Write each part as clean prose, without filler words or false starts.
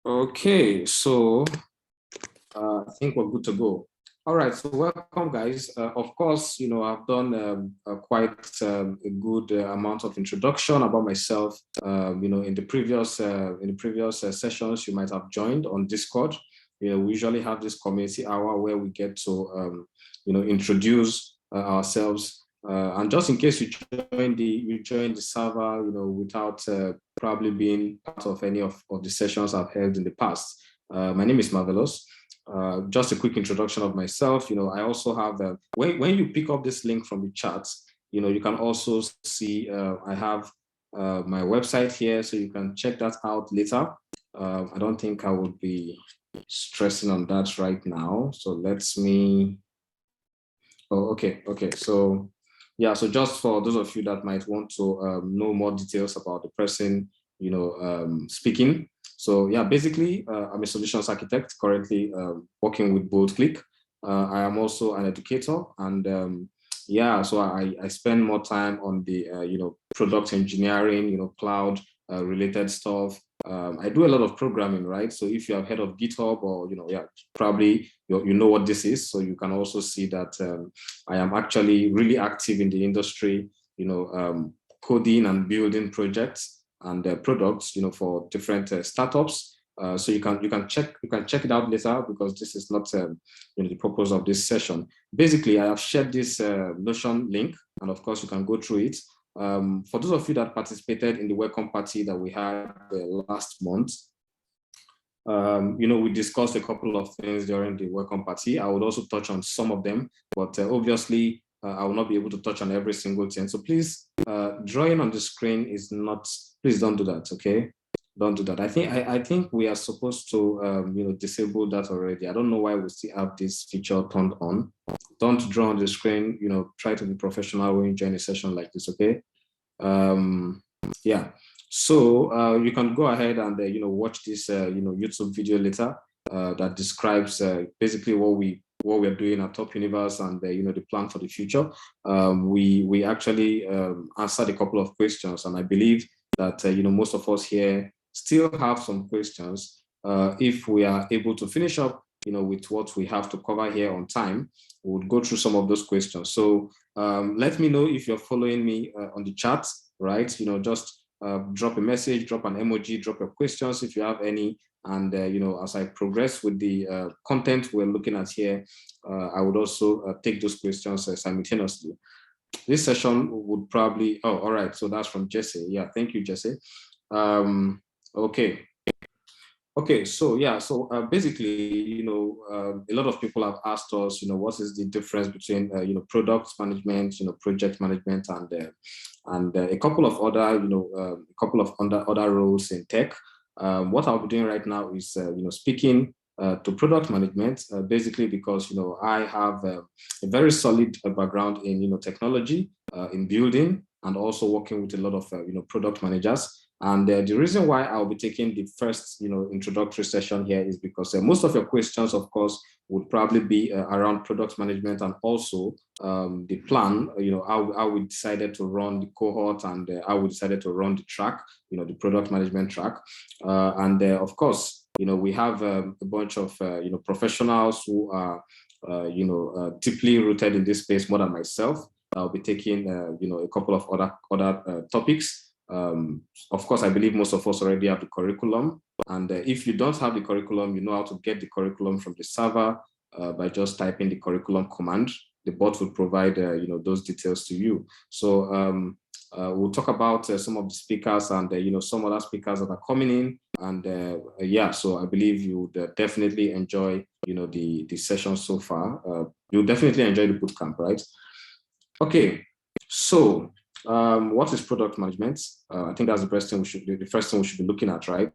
Okay, so I think we're good to go. All right, so welcome, guys. Of course, I've done quite a good amount of introduction about myself. In the previous sessions you might have joined on Discord. We usually have this community hour where we get to introduce ourselves. And just in case you join the server, without probably being part of any of the sessions I've held in the past. My name is Marvelous. Just a quick introduction of myself. I also have, when you pick up this link from the chat, you can also see I have my website here, so you can check that out later. I don't think I would be stressing on that right now. So okay. So yeah, so just for those of you that might want to know more details about the person, speaking. So yeah, basically, I'm a solutions architect currently working with Bootcamp. I am also an educator, and yeah, so I spend more time on the product engineering, cloud related stuff. I do a lot of programming, right? So if you have heard of GitHub or yeah, probably you know what this is. So you can also see that I am actually really active in the industry, coding and building projects and products, for different startups. So you can check it out later, because this is not the purpose of this session. Basically, I have shared this Notion link, and of course you can go through it. For those of you that participated in the welcome party that we had last month, we discussed a couple of things during the welcome party. I would also touch on some of them, but obviously I will not be able to touch on every single thing. So please, drawing on the screen is not, please don't do that, okay? Don't do that. I think we are supposed to disable that already. I don't know why we still have this feature turned on. Don't draw on the screen, try to be professional when you join a session like this, okay? Yeah. So you can go ahead and watch this YouTube video later that describes basically what we're doing at Top Universe and the plan for the future. We actually answered a couple of questions, and I believe that most of us here still have some questions. If we are able to finish up with what we have to cover here on time, we would go through some of those questions. So let me know if you're following me on the chat, right? Just drop a message, drop an emoji, drop your questions if you have any. And, as I progress with the content we're looking at here, I would also take those questions simultaneously. This session would probably, oh, all right. So that's from Jesse. Yeah, thank you, Jesse. Okay. Okay, so yeah, so basically, a lot of people have asked us, what is the difference between, product management, project management, and a couple of other, other roles in tech. What I'll be doing right now is, speaking to product management, basically because, I have a very solid background in, technology, in building, and also working with a lot of, product managers. And the reason why I'll be taking the first, introductory session here is because most of your questions, of course, would probably be around product management, and also the plan, how we decided to run the cohort, and how we decided to run the track, the product management track. And of course, we have a bunch of, professionals who are, deeply rooted in this space more than myself. I'll be taking, a couple of other topics. Of course, I believe most of us already have the curriculum. And if you don't have the curriculum, you know how to get the curriculum from the server by just typing the curriculum command. The bot will provide, those details to you. So we'll talk about some of the speakers and, some other speakers that are coming in. And yeah, so I believe you would definitely enjoy, the session so far. You'll definitely enjoy the bootcamp, right? Okay, so what is product management? I think that's the first thing we should be looking at, right?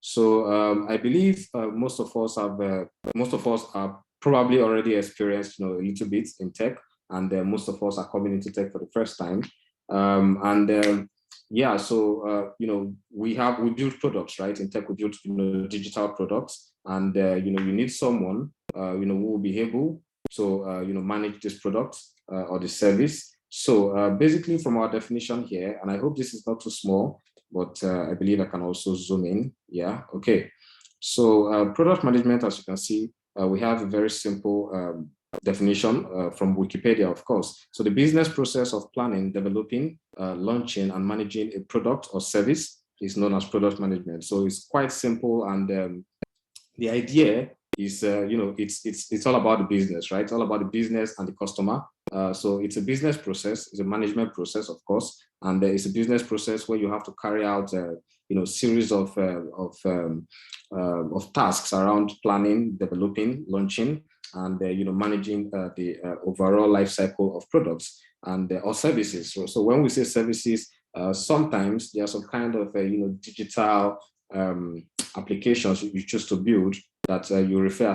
So I believe most of us are probably already experienced, a little bit in tech, and most of us are coming into tech for the first time. Yeah, so we build products, right? In tech, we build digital products, and you need someone who will be able to manage this product or the service. So basically, from our definition here, and I hope this is not too small, but I believe I can also zoom in. Yeah, okay. So product management, as you can see, we have a very simple definition from Wikipedia, of course. So the business process of planning, developing, launching, and managing a product or service is known as product management. So it's quite simple, and the idea is, it's all about the business, right? It's all about the business and the customer. So it's a business process, it's a management process, of course, and it's a business process where you have to carry out, series of tasks around planning, developing, launching, and managing the overall life cycle of products and or services. So when we say services, sometimes there are some kind of digital applications you choose to build that you refer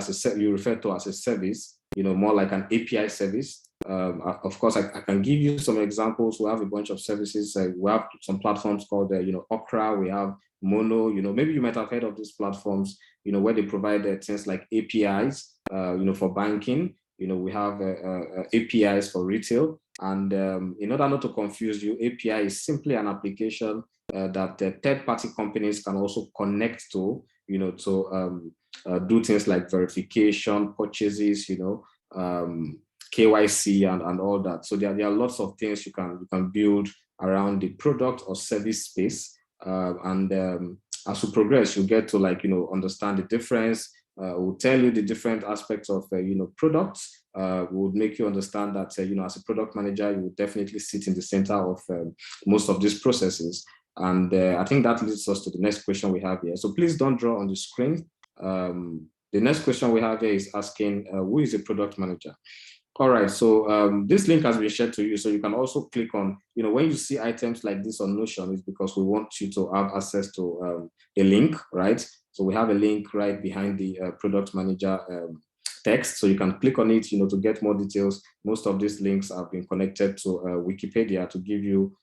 to as a service, more like an API service. Of course, I can give you some examples. We have a bunch of services. We have some platforms called, Okra. We have Mono. Maybe you might have heard of these platforms. Where they provide things like APIs. For banking. We have APIs for retail. And in order not to confuse you, API is simply an application that third-party companies can also connect to, to do things like verification, purchases, KYC and all that. So there are lots of things you can build around the product or service space. As we progress, you get to understand the difference. We'll tell you the different aspects of products. Would make you understand that as a product manager, you would definitely sit in the center of most of these processes. And I think that leads us to the next question we have here. So please don't draw on the screen. The next question we have here is asking, who is a product manager? All right, so this link has been shared to you, so you can also click on, when you see items like this on Notion, it's because we want you to have access to a link, right? So we have a link right behind the product manager text, so you can click on it, to get more details. Most of these links have been connected to Wikipedia to give you,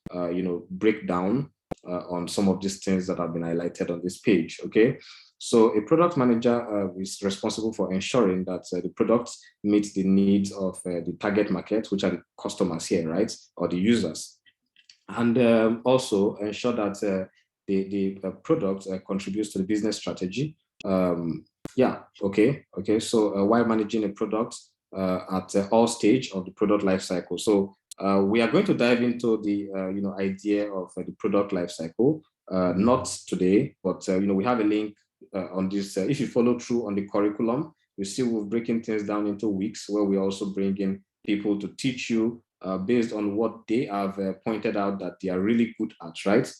breakdown on some of these things that have been highlighted on this page, okay? So a product manager is responsible for ensuring that the products meet the needs of the target market, which are the customers here, right? Or the users. And also ensure that the product contributes to the business strategy. Okay. So while managing a product at all stage of the product life cycle. So we are going to dive into the idea of the product life cycle. Not today, but we have a link on this. If you follow through on the curriculum, you see we're breaking things down into weeks where we also bring in people to teach you based on what they have pointed out that they are really good at, right?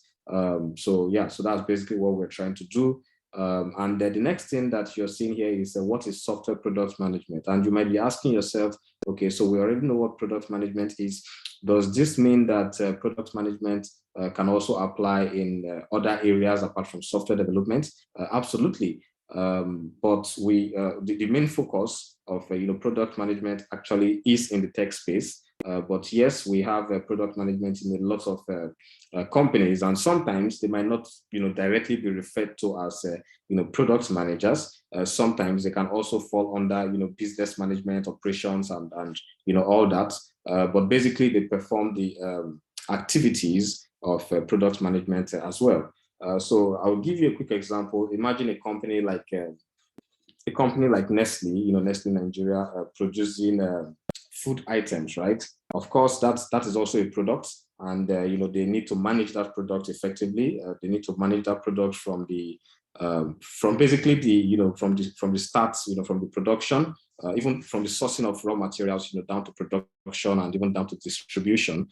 So that's basically what we're trying to do. And the next thing that you're seeing here is what is software product management? And you might be asking yourself, okay, so we already know what product management is. Does this mean that product management can also apply in other areas apart from software development? Absolutely. But the main focus of product management actually is in the tech space. But yes, we have product management in a lot of companies, and sometimes they might not directly be referred to as product managers. Sometimes they can also fall under business management, operations, and all that. But basically, they perform the activities of product management as well. So I'll give you a quick example. Imagine a company like Nestle, Nestle Nigeria, producing food items, right? Of course, that is also a product, and they need to manage that product effectively. They need to manage that product from basically from the start, from the production, even from the sourcing of raw materials, down to production and even down to distribution.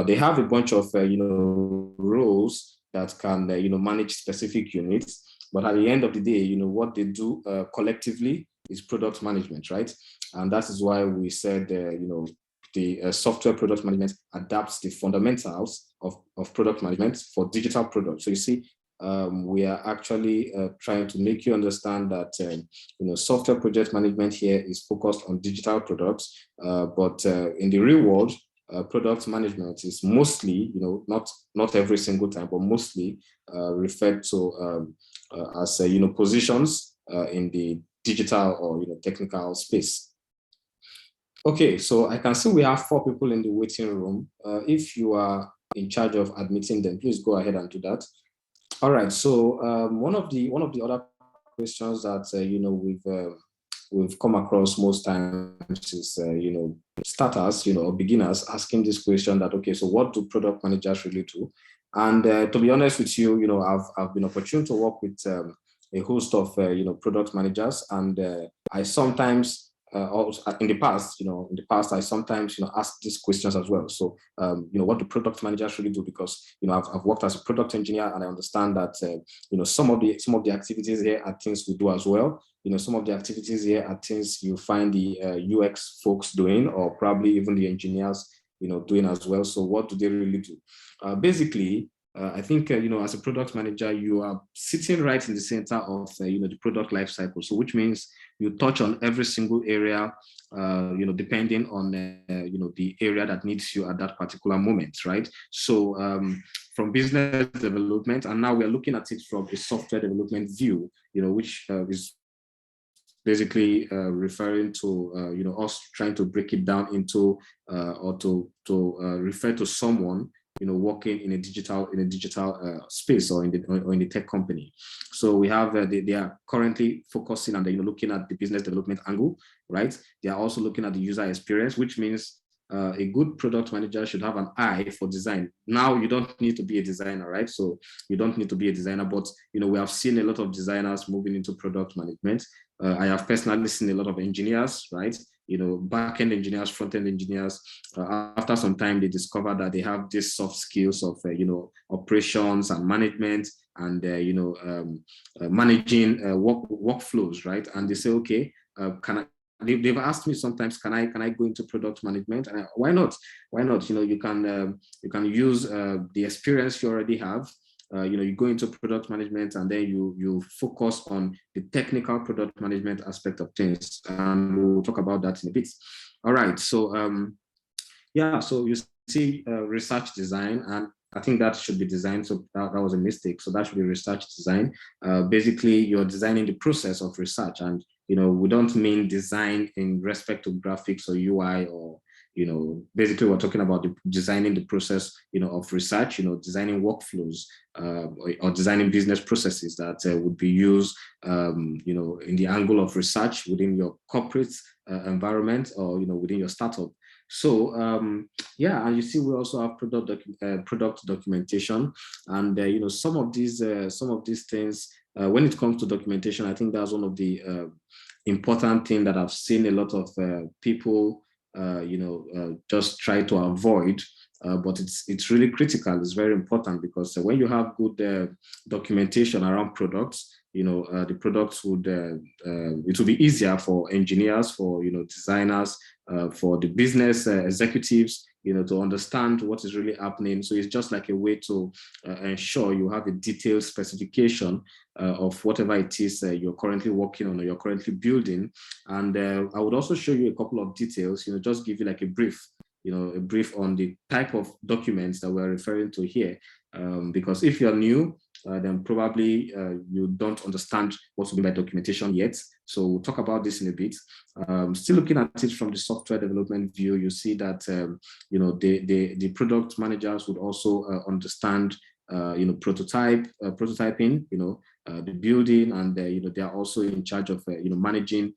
They have a bunch of roles that can manage specific units. But at the end of the day, what they do collectively is product management, right? And that is why we said, the software product management adapts the fundamentals of product management for digital products. So you see, we are actually trying to make you understand that, software project management here is focused on digital products, but in the real world, product management is mostly, not every single time, but mostly referred to as positions in the digital or technical space. Okay, so I can see we have 4 people in the waiting room. If you are in charge of admitting them, please go ahead and do that. All right, so one of the other questions that we've come across most times is starters, or beginners asking this question that, okay, so what do product managers really do? And to be honest with you, I've been opportune to work with a host of product managers, and I sometimes also in the past, I sometimes ask these questions as well. So what do product managers really do? Because I've worked as a product engineer, and I understand that some of the activities here are things we do as well. Some of the activities here are things you find the UX folks doing, or probably even the engineers doing as well. So what do they really do? Basically, I think, as a product manager, you are sitting right in the center of, the product lifecycle. So which means you touch on every single area, depending on, the area that needs you at that particular moment, right? So from business development, and now we're looking at it from a software development view, which is basically referring to, us trying to break it down into, or to refer to someone working in a digital space, or in the tech company. So we have they are currently focusing on looking at the business development angle, right? They are also looking at the user experience, which means a good product manager should have an eye for design. Now, you don't need to be a designer, right? So you don't need to be a designer, but we have seen a lot of designers moving into product management. I have personally seen a lot of engineers, right? Back-end engineers, front-end engineers. After some time, they discover that they have these soft skills of, operations and management, and, managing workflows, right? And they say, okay, they've asked me sometimes, can I go into product management? And why not? Why not? You can use the experience you already have. You go into product management, and then you focus on the technical product management aspect of things, and we'll talk about that in a bit. All right, so so you see research design, and I think that should be design. So that was a mistake. So that should be research design. Basically, you're designing the process of research, and we don't mean design in respect to graphics or UI, or basically we're talking about designing the process, of research, designing workflows, or designing business processes that would be used, in the angle of research within your corporate environment, or, within your startup. So, and you see, we also have product documentation, and, some of these things, when it comes to documentation, I think that's one of the important things that I've seen a lot of people just try to avoid, but it's really critical. It's very important, because when you have good documentation around products, the products would it will be easier for engineers, for designers, for the business executives, to understand what is really happening. So it's just like a way to ensure you have a detailed specification of whatever it is you're currently working on, or you're currently building. And I would also show you a couple of details, just give you like a brief on the type of documents that we're referring to here. Because if you're new, then probably you don't understand what to mean by documentation yet. So we'll talk about this in a bit. Still looking at it from the software development view, you see that the product managers would also understand prototyping, the building, and they are also in charge of managing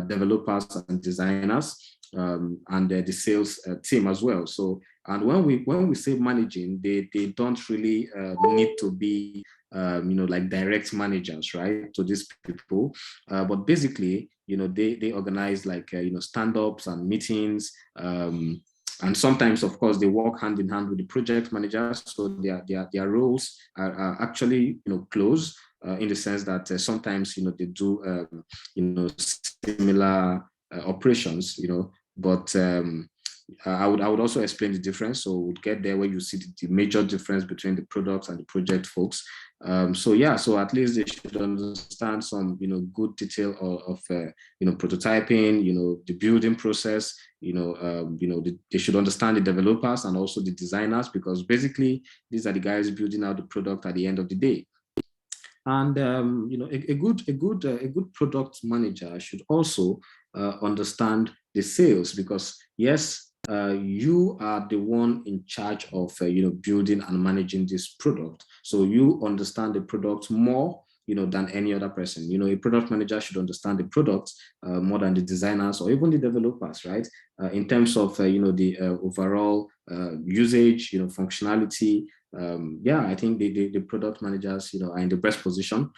developers and designers, and the sales team as well. So, and when we say managing, they don't really need to be like direct managers, right, to these people, but basically they organize like stand-ups and meetings, and sometimes, of course, they work hand in hand with the project managers. So their roles are actually close, in the sense that sometimes they do similar operations, but I would also explain the difference. So we'll get there where you see the major difference between the products and the project folks. So at least they should understand some good detail of prototyping, the building process. They should understand the developers and also the designers, because basically these are the guys building out the product at the end of the day. And a good product manager should also understand the sales, because yes, you are the one in charge of building and managing this product. So you understand the product more than any other person. A product manager should understand the product more than the designers or even the developers, right? In terms of, the overall usage, functionality. Yeah, I think the product managers, are in the best position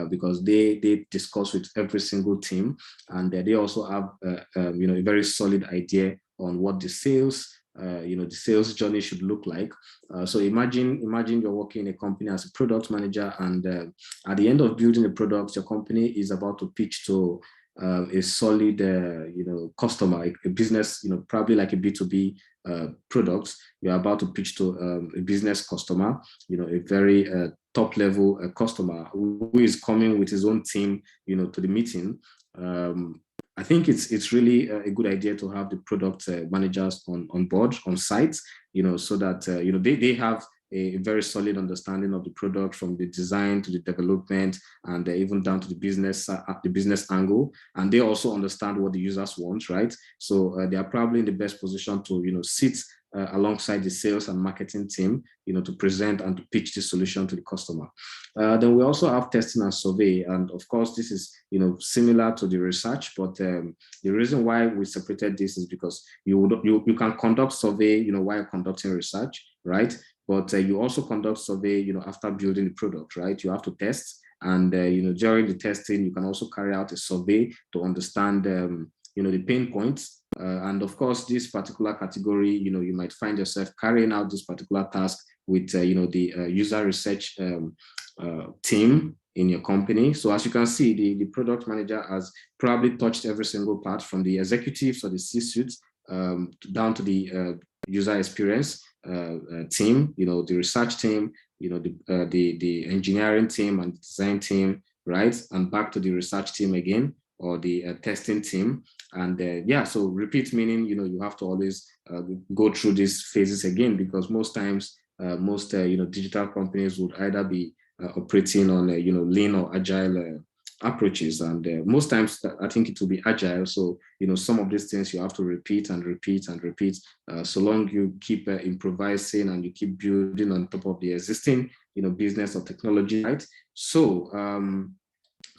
because they discuss with every single team, and they also have, a very solid idea on what the sales the sales journey should look like. So imagine you're working in a company as a product manager, and at the end of building a product, your company is about to pitch to a solid, customer, a business, probably like a B2B product. You're about to pitch to a business customer, a very top level customer who is coming with his own team, to the meeting. I think it's really a good idea to have the product managers on board, on site, so that they have a very solid understanding of the product, from the design to the development, and even down to the business angle. And they also understand what the users want, right? So they are probably in the best position to sit alongside the sales and marketing team, to present and to pitch the solution to the customer. Then we also have testing and survey, and of course this is similar to the research, but the reason why we separated this is because you can conduct survey while conducting research, right? But you also conduct survey after building the product, right? You have to test, and during the testing you can also carry out a survey to understand the pain points. And of course, this particular category, you might find yourself carrying out this particular task with, the user research team in your company. So as you can see, the product manager has probably touched every single part, from the executives or the C-suite down to the user experience team, the research team, the engineering team and the design team, right? And back to the research team again, or the testing team. And yeah, so repeat meaning, you have to always go through these phases again, because most times, most digital companies would either be operating on lean or agile approaches, and most times I think it will be agile. So some of these things you have to repeat and repeat and repeat, so long you keep improvising and you keep building on top of the existing business or technology, right? So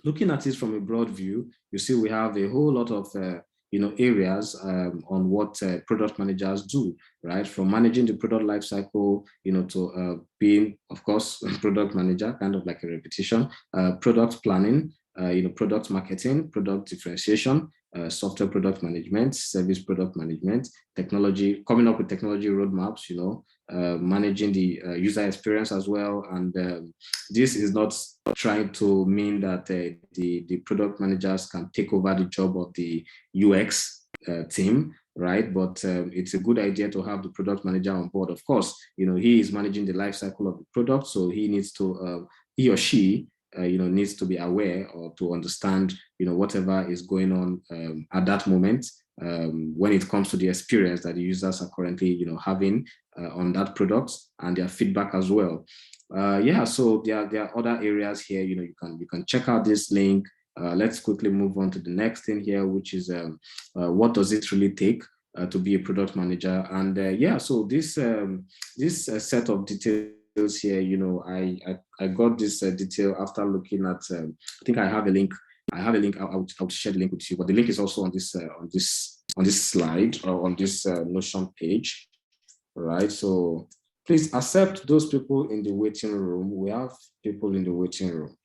looking at it from a broad view, you see we have a whole lot of areas on what product managers do, right? From managing the product lifecycle, to being, of course, a product manager, kind of like a repetition, product planning, product marketing, product differentiation, software product management, service product management, technology, coming up with technology roadmaps, managing the user experience as well. And this is not trying to mean that the product managers can take over the job of the UX team, right? But it's a good idea to have the product manager on board. Of course, he is managing the life cycle of the product, so he needs to, he or she, needs to be aware or to understand, whatever is going on at that moment when it comes to the experience that the users are currently, having on that product, and their feedback as well. Yeah, so there are other areas here. You can check out this link. Let's quickly move on to the next thing here, which is what does it really take to be a product manager? And yeah, so this set of details here, I got this detail after looking at. I think I have a link. I'll share the link with you, but the link is also on this slide, or on this Notion page, right? So please accept those people in the waiting room. We have people in the waiting room.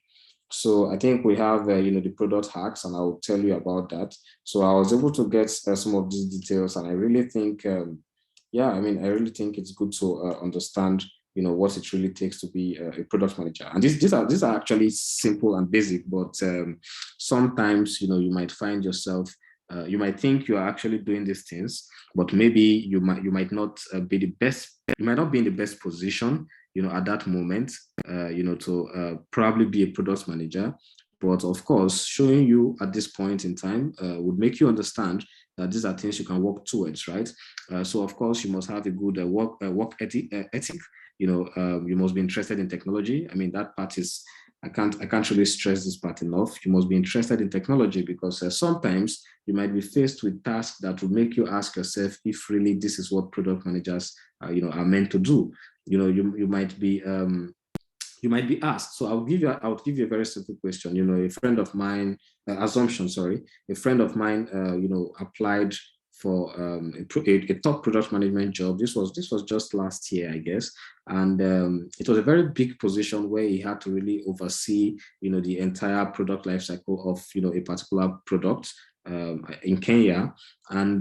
So I think we have, the product hacks, and I'll tell you about that. So I was able to get some of these details, and I really think, yeah, I really think it's good to understand, what it really takes to be a product manager. And these are actually simple and basic, but sometimes, you might find yourself, you might think you are actually doing these things, but maybe you might not be the best. You might not be in the best position, at that moment, to probably be a product manager. But of course, showing you at this point in time would make you understand that these are things you can work towards, right? So of course, you must have a good work ethic. You must be interested in technology. That part is, I can't really stress this part enough. You must be interested in technology, because sometimes you might be faced with tasks that will make you ask yourself if really this is what product managers are meant to do. You might be you might be asked. So I would give you a very simple question. A friend of mine, assumption, sorry, a friend of mine, applied for a top product management job. This was just last year, I guess, and it was a very big position where he had to really oversee, the entire product life cycle of, a particular product in Kenya, and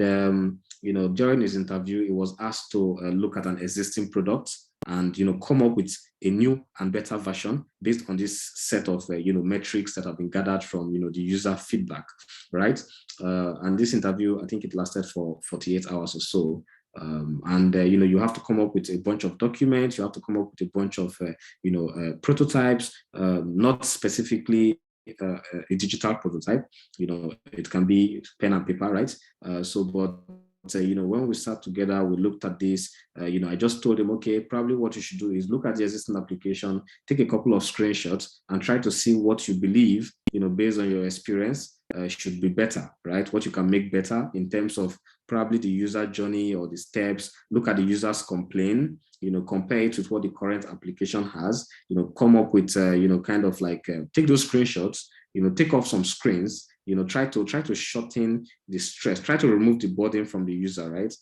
during his interview, he was asked to look at an existing product and come up with a new and better version based on this set of metrics that have been gathered from the user feedback, right? And this interview, I think it lasted for 48 hours or so. And you have to come up with a bunch of documents. You have to come up with a bunch of prototypes, not specifically a digital prototype. It can be pen and paper, right? But when we sat together, we looked at this. I just told him, okay, probably what you should do is look at the existing application, take a couple of screenshots, and try to see what you believe, based on your experience, should be better, right? What you can make better in terms of probably the user journey or the steps. Look at the user's complaint, compare it with what the current application has. Come up with, kind of like take those screenshots, take off some screens. Try to shorten the stress, try to remove the burden from the user, right?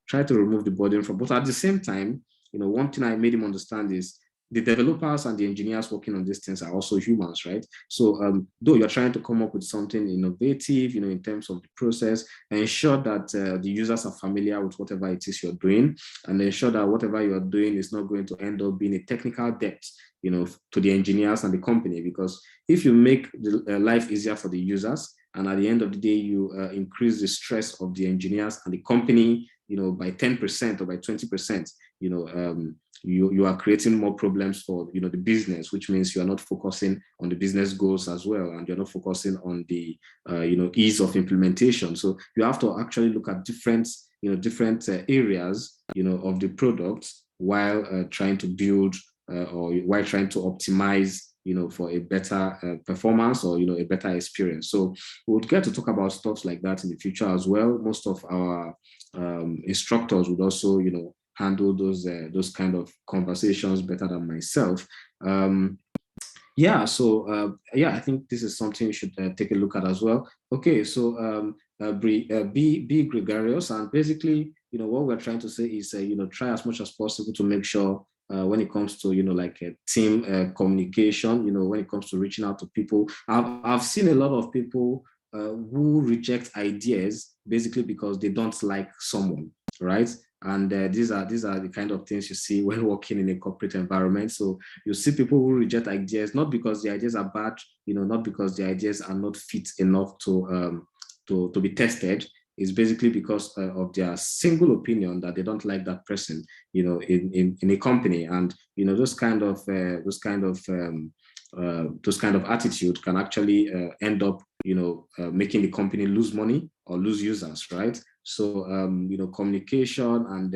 Try to remove the burden from, but at the same time, one thing I made him understand is the developers and the engineers working on these things are also humans, right? So though you're trying to come up with something innovative, in terms of the process, ensure that the users are familiar with whatever it is you're doing, and ensure that whatever you're doing is not going to end up being a technical debt, to the engineers and the company. Because if you make the life easier for the users, and at the end of the day, you increase the stress of the engineers and the company, by 10% or by 20%, you are creating more problems for the business, which means you are not focusing on the business goals as well, and you're not focusing on the ease of implementation. So you have to actually look at different areas of the product while trying to build or while trying to optimize for a better performance or a better experience. So we'll get to talk about stuff like that in the future as well. Most of our instructors would also handle those kind of conversations better than myself. I think this is something you should take a look at as well. Okay, so be gregarious, and basically, what we're trying to say is, try as much as possible to make sure when it comes to like a team communication, when it comes to reaching out to people. I've seen a lot of people who reject ideas basically because they don't like someone, right? And these are the kind of things you see when working in a corporate environment. So you see people who reject ideas not because the ideas are bad, not because the ideas are not fit enough to be tested. Is basically because of their single opinion that they don't like that person, in a company. And those kind of attitude can actually end up making the company lose money or lose users, right? So communication and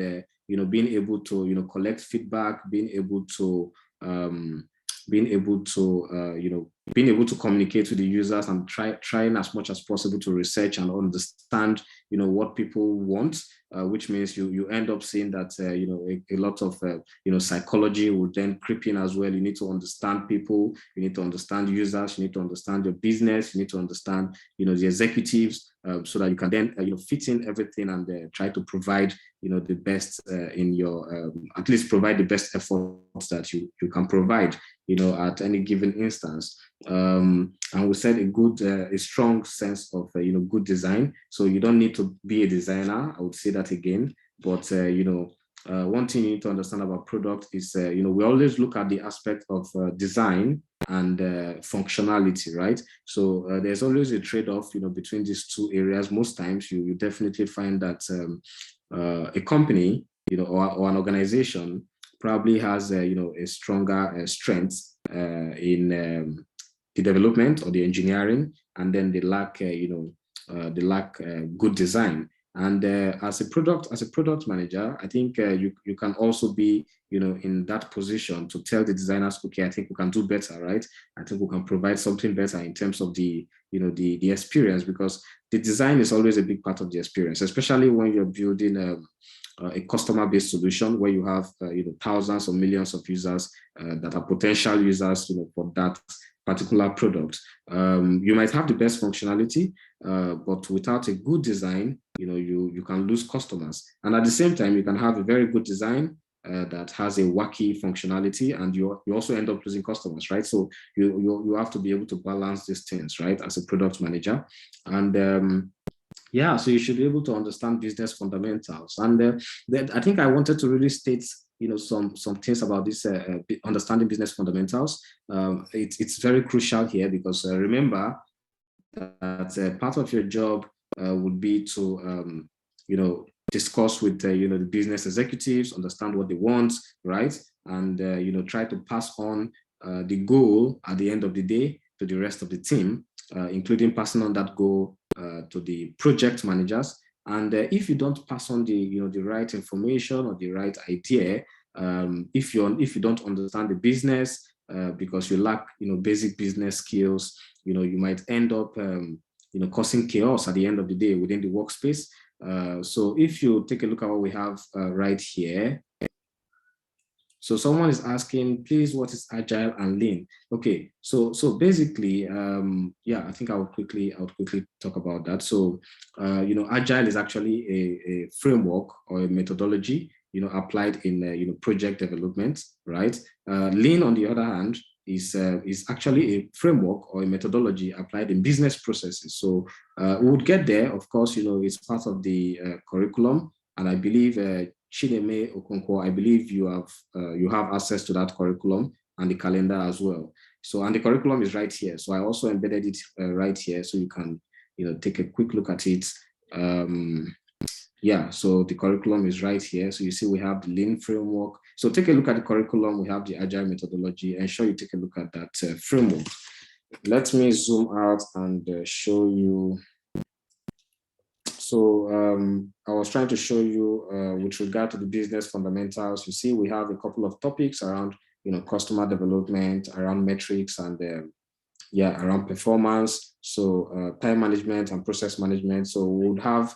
being able to collect feedback, being able to communicate with the users, and trying as much as possible to research and understand what people want, which means you end up seeing that a lot of psychology will then creep in as well. You need to understand people, you need to understand users, you need to understand your business, you need to understand the executives, so that you can then fit in everything and try to provide the best in your at least provide the best efforts that you can provide at any given instance. And we said a strong sense of good design. So you don't need to be a designer, I would say that again. But one thing you need to understand about product is we always look at the aspect of design and functionality, right? So there's always a trade-off between these two areas. Most times you definitely find that a company or an organization probably has a stronger strength in the development or the engineering, and then they lack good design. And as a product manager, I think you can also be in that position to tell the designers, okay, I think we can do better, right? I think we can provide something better in terms of the experience, because the design is always a big part of the experience, especially when you're building a customer-based solution where you have thousands or millions of users that are potential users for that particular product. You might have the best functionality, but without a good design, you can lose customers. And at the same time, you can have a very good design that has a wacky functionality, and you also end up losing customers, right? So you have to be able to balance these things, right, as a product manager. And yeah, so you should be able to understand business fundamentals. And I think I wanted to really state some things about this understanding business fundamentals. It's very crucial here because remember that part of your job would be to discuss with the business executives, understand what they want, right? And try to pass on the goal at the end of the day to the rest of the team, including passing on that goal to the project managers. And if you don't pass on the right information or the right idea, if you don't understand the business because you lack basic business skills, you might end up causing chaos at the end of the day within the workspace. So if you take a look at what we have right here. So someone is asking, please, what is agile and lean? Okay, so basically, yeah, I think I would quickly talk about that. So, agile is actually a framework or a methodology, applied in project development, right? Lean, on the other hand, is actually a framework or a methodology applied in business processes. So we would get there, of course, it's part of the curriculum, and I believe Chineme Okonkwo, I believe you have access to that curriculum and the calendar as well. So, and the curriculum is right here. So I also embedded it right here, so you can take a quick look at it. Yeah, so the curriculum is right here. So you see we have the Lean framework. So take a look at the curriculum. We have the Agile methodology. Ensure you take a look at that framework. Let me zoom out and show you. So I was trying to show you with regard to the business fundamentals. You see, we have a couple of topics around, customer development, around metrics, and yeah, around performance. So time management and process management. So we would have,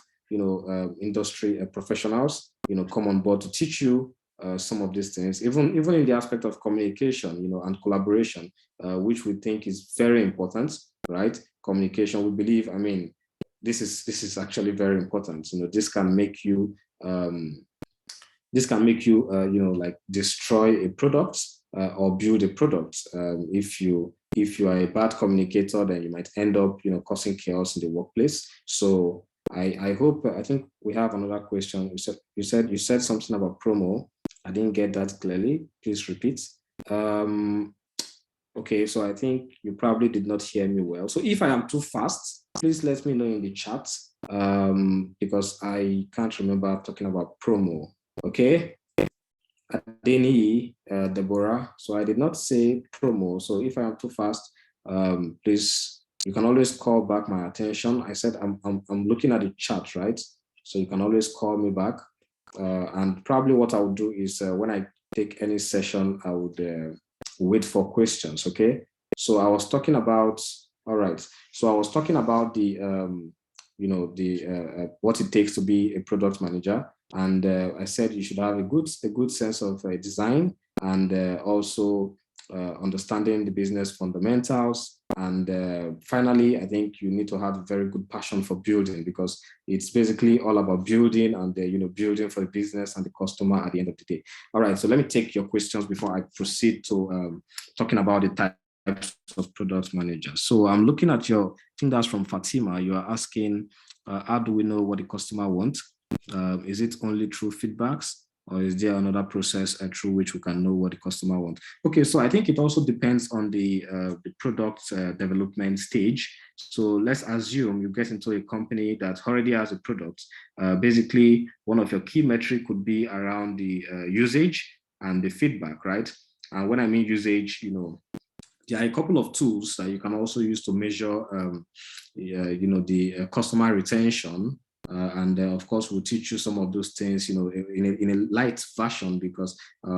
industry professionals, come on board to teach you some of these things, even in the aspect of communication, and collaboration, which we think is very important, right? Communication, we believe, I mean, this is actually very important. This can make you like destroy a product or build a product. If you are a bad communicator, then you might end up causing chaos in the workplace. So I think we have another question. You said something about promo. I didn't get that clearly. Please repeat. Okay, so I think you probably did not hear me well. So if I am too fast, please let me know in the chat, because I can't remember talking about promo. Okay, Adeni, Deborah. So I did not say promo. So if I am too fast, please, you can always call back my attention. I said I'm looking at the chat, right? So you can always call me back. And probably what I would do is when I take any session, I would wait for questions. Okay. So I was talking about. All right. So I was talking about the, what it takes to be a product manager, and I said you should have a good sense of design, and also understanding the business fundamentals, and finally, I think you need to have a very good passion for building, because it's basically all about building and building for the business and the customer at the end of the day. All right. So let me take your questions before I proceed to talking about the types of product managers. So I'm looking at I think that's from Fatima. You are asking, how do we know what the customer wants? Is it only through feedbacks, or is there another process through which we can know what the customer wants? Okay, so I think it also depends on the product development stage. So let's assume you get into a company that already has a product. Basically, one of your key metrics could be around the usage and the feedback, right? And when I mean usage, there are a couple of tools that you can also use to measure, the customer retention. And of course, we'll teach you some of those things, in a light version, because, there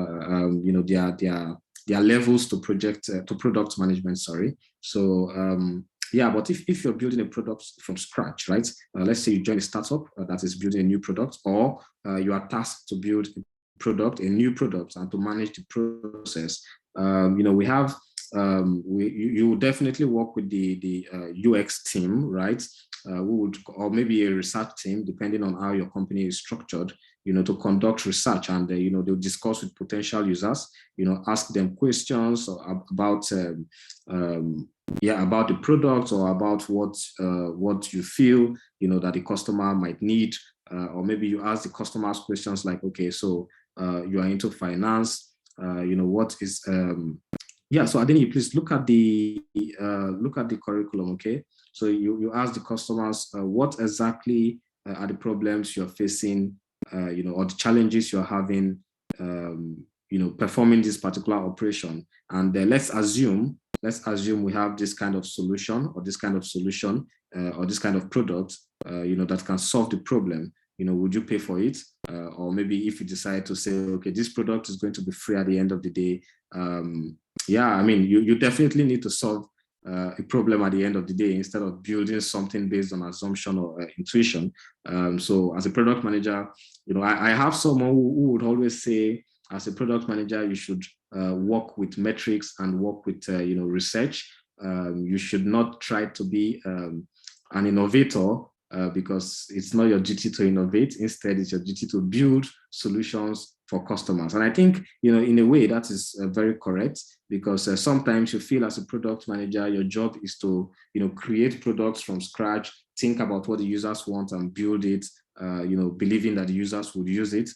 are levels to product management, sorry. So yeah, but if you're building a product from scratch, right? Let's say you join a startup that is building a new product, or you are tasked to build a new product, and to manage the process. We have you will definitely work with the UX team, right? Who would, or maybe a research team, depending on how your company is structured, to conduct research, and they'll discuss with potential users, ask them questions about about the product, or about what you feel that the customer might need, or maybe you ask the customers questions like, okay, so you are into finance, what is so Adeni, please look at the curriculum, okay? So you ask the customers what exactly are the problems you're facing, or the challenges you're having, performing this particular operation. And let's assume we have this kind of solution, or this kind of solution, or this kind of product, that can solve the problem. Would you pay for it? Or maybe if you decide to say, okay, this product is going to be free at the end of the day, I mean, you definitely need to solve a problem at the end of the day, instead of building something based on assumption or intuition. So as a product manager, I have someone who would always say, as a product manager, you should work with metrics and work with research. You should not try to be an innovator, because it's not your duty to innovate. Instead, it's your duty to build solutions for customers. And I think, in a way, that is very correct, because sometimes you feel as a product manager, your job is to, create products from scratch, think about what the users want and build it, believing that the users would use it.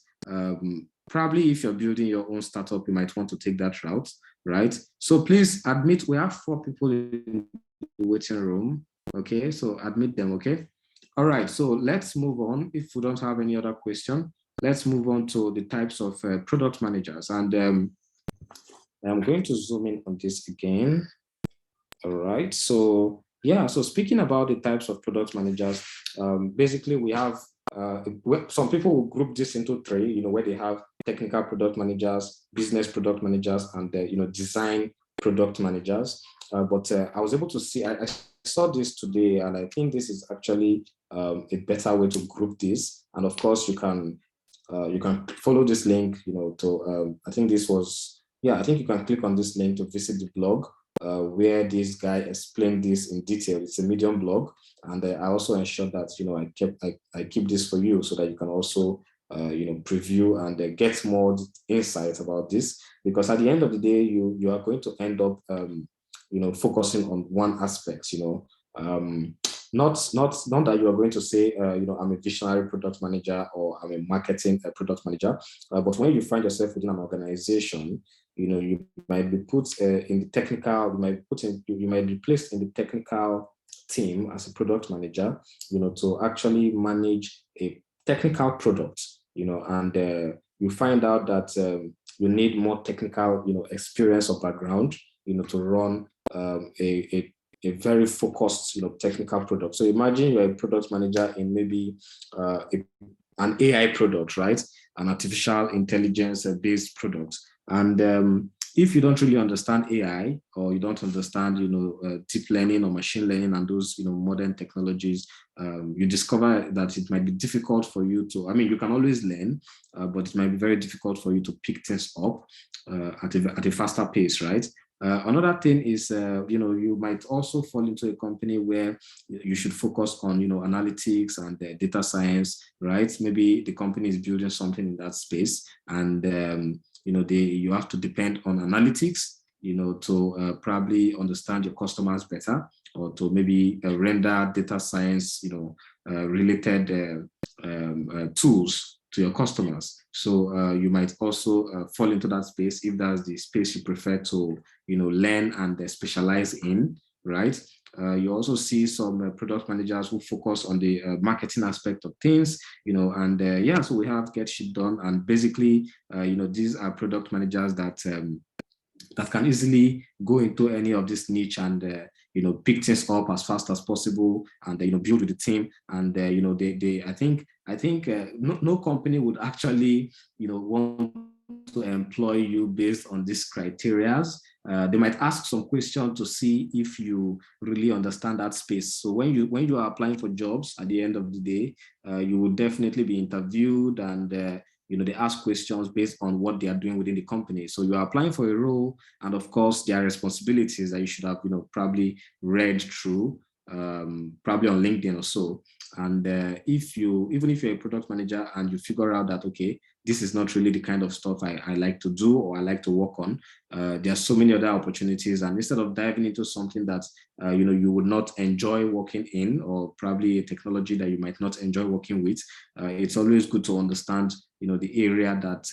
Probably if you're building your own startup, you might want to take that route, right? So please admit, we have 4 people in the waiting room. Okay, so admit them, okay? All right, so let's move on. If we don't have any other question, let's move on to the types of product managers. And I'm going to zoom in on this again. All right, so so speaking about the types of product managers, basically we have, some people will group this into 3, where they have technical product managers, business product managers, and design product managers. But I was able to see, I saw this today, and I think this is actually a better way to group this. And of course, you can follow this link, to I think this was, I think you can click on this link to visit the blog, where this guy explained this in detail. It's a Medium blog, and I also ensured that I keep this for you, so that you can also preview and get more insights about this. Because at the end of the day, you are going to end up focusing on one aspect. Not that you are going to say, I'm a visionary product manager, or I'm a marketing product manager, but when you find yourself within an organization, you might be put in the technical, you might be placed in the technical team as a product manager, to actually manage a technical product, and you find out that you need more technical, experience or background, to run a very focused, technical product. So imagine you're a product manager in maybe an AI product, right? An artificial intelligence based product. And if you don't really understand AI, or you don't understand, deep learning or machine learning and those, modern technologies, you discover that it might be difficult for you to, you can always learn, but it might be very difficult for you to pick things up at a faster pace, right? Another thing is, you might also fall into a company where you should focus on, analytics and data science, right? Maybe the company is building something in that space, and you have to depend on analytics, to probably understand your customers better, or to maybe render data science, related tools to your customers. So you might also fall into that space, if that's the space you prefer to, learn and specialize in, right? You also see some product managers who focus on the marketing aspect of things, and so we have Get Shit Done, and basically, these are product managers that that can easily go into any of this niche and pick things up as fast as possible, and build with the team. And they I think no company would actually want to employ you based on these criterias, they might ask some questions to see if you really understand that space. So when you are applying for jobs at the end of the day, you will definitely be interviewed, and they ask questions based on what they are doing within the company. So you are applying for a role, and of course there are responsibilities that you should have probably read through, probably on LinkedIn or so. And even if you're a product manager and you figure out that, okay, this is not really the kind of stuff I like to do or I like to work on, there are so many other opportunities. And instead of diving into something that you would not enjoy working in, or probably a technology that you might not enjoy working with, it's always good to understand the area that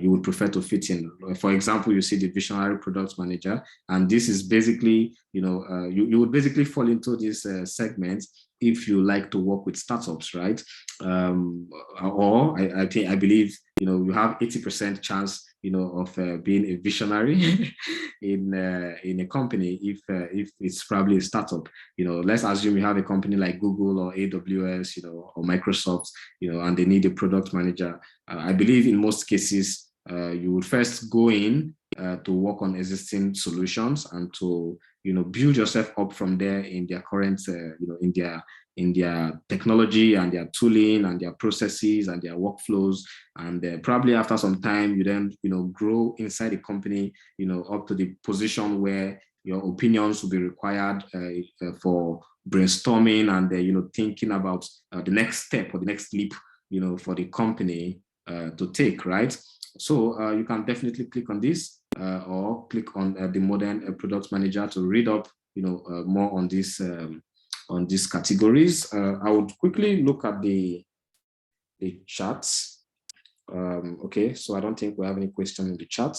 you would prefer to fit in. For example, you see the visionary product manager, and this is basically, you would basically fall into this segment if you like to work with startups, right? Or I believe, you have 80% chance, of being a visionary in a company if it's probably a startup. Let's assume you have a company like Google or AWS, or Microsoft, and they need a product manager. I believe in most cases, you would first go in to work on existing solutions and to build yourself up from there in their current in their technology and their tooling and their processes and their workflows. And probably after some time, you then grow inside the company up to the position where your opinions will be required for brainstorming and thinking about the next step or the next leap for the company to take, right? So you can definitely click on this or click on the modern product manager to read up more on these categories. I would quickly look at the charts. Okay, so I don't think we have any question in the chat.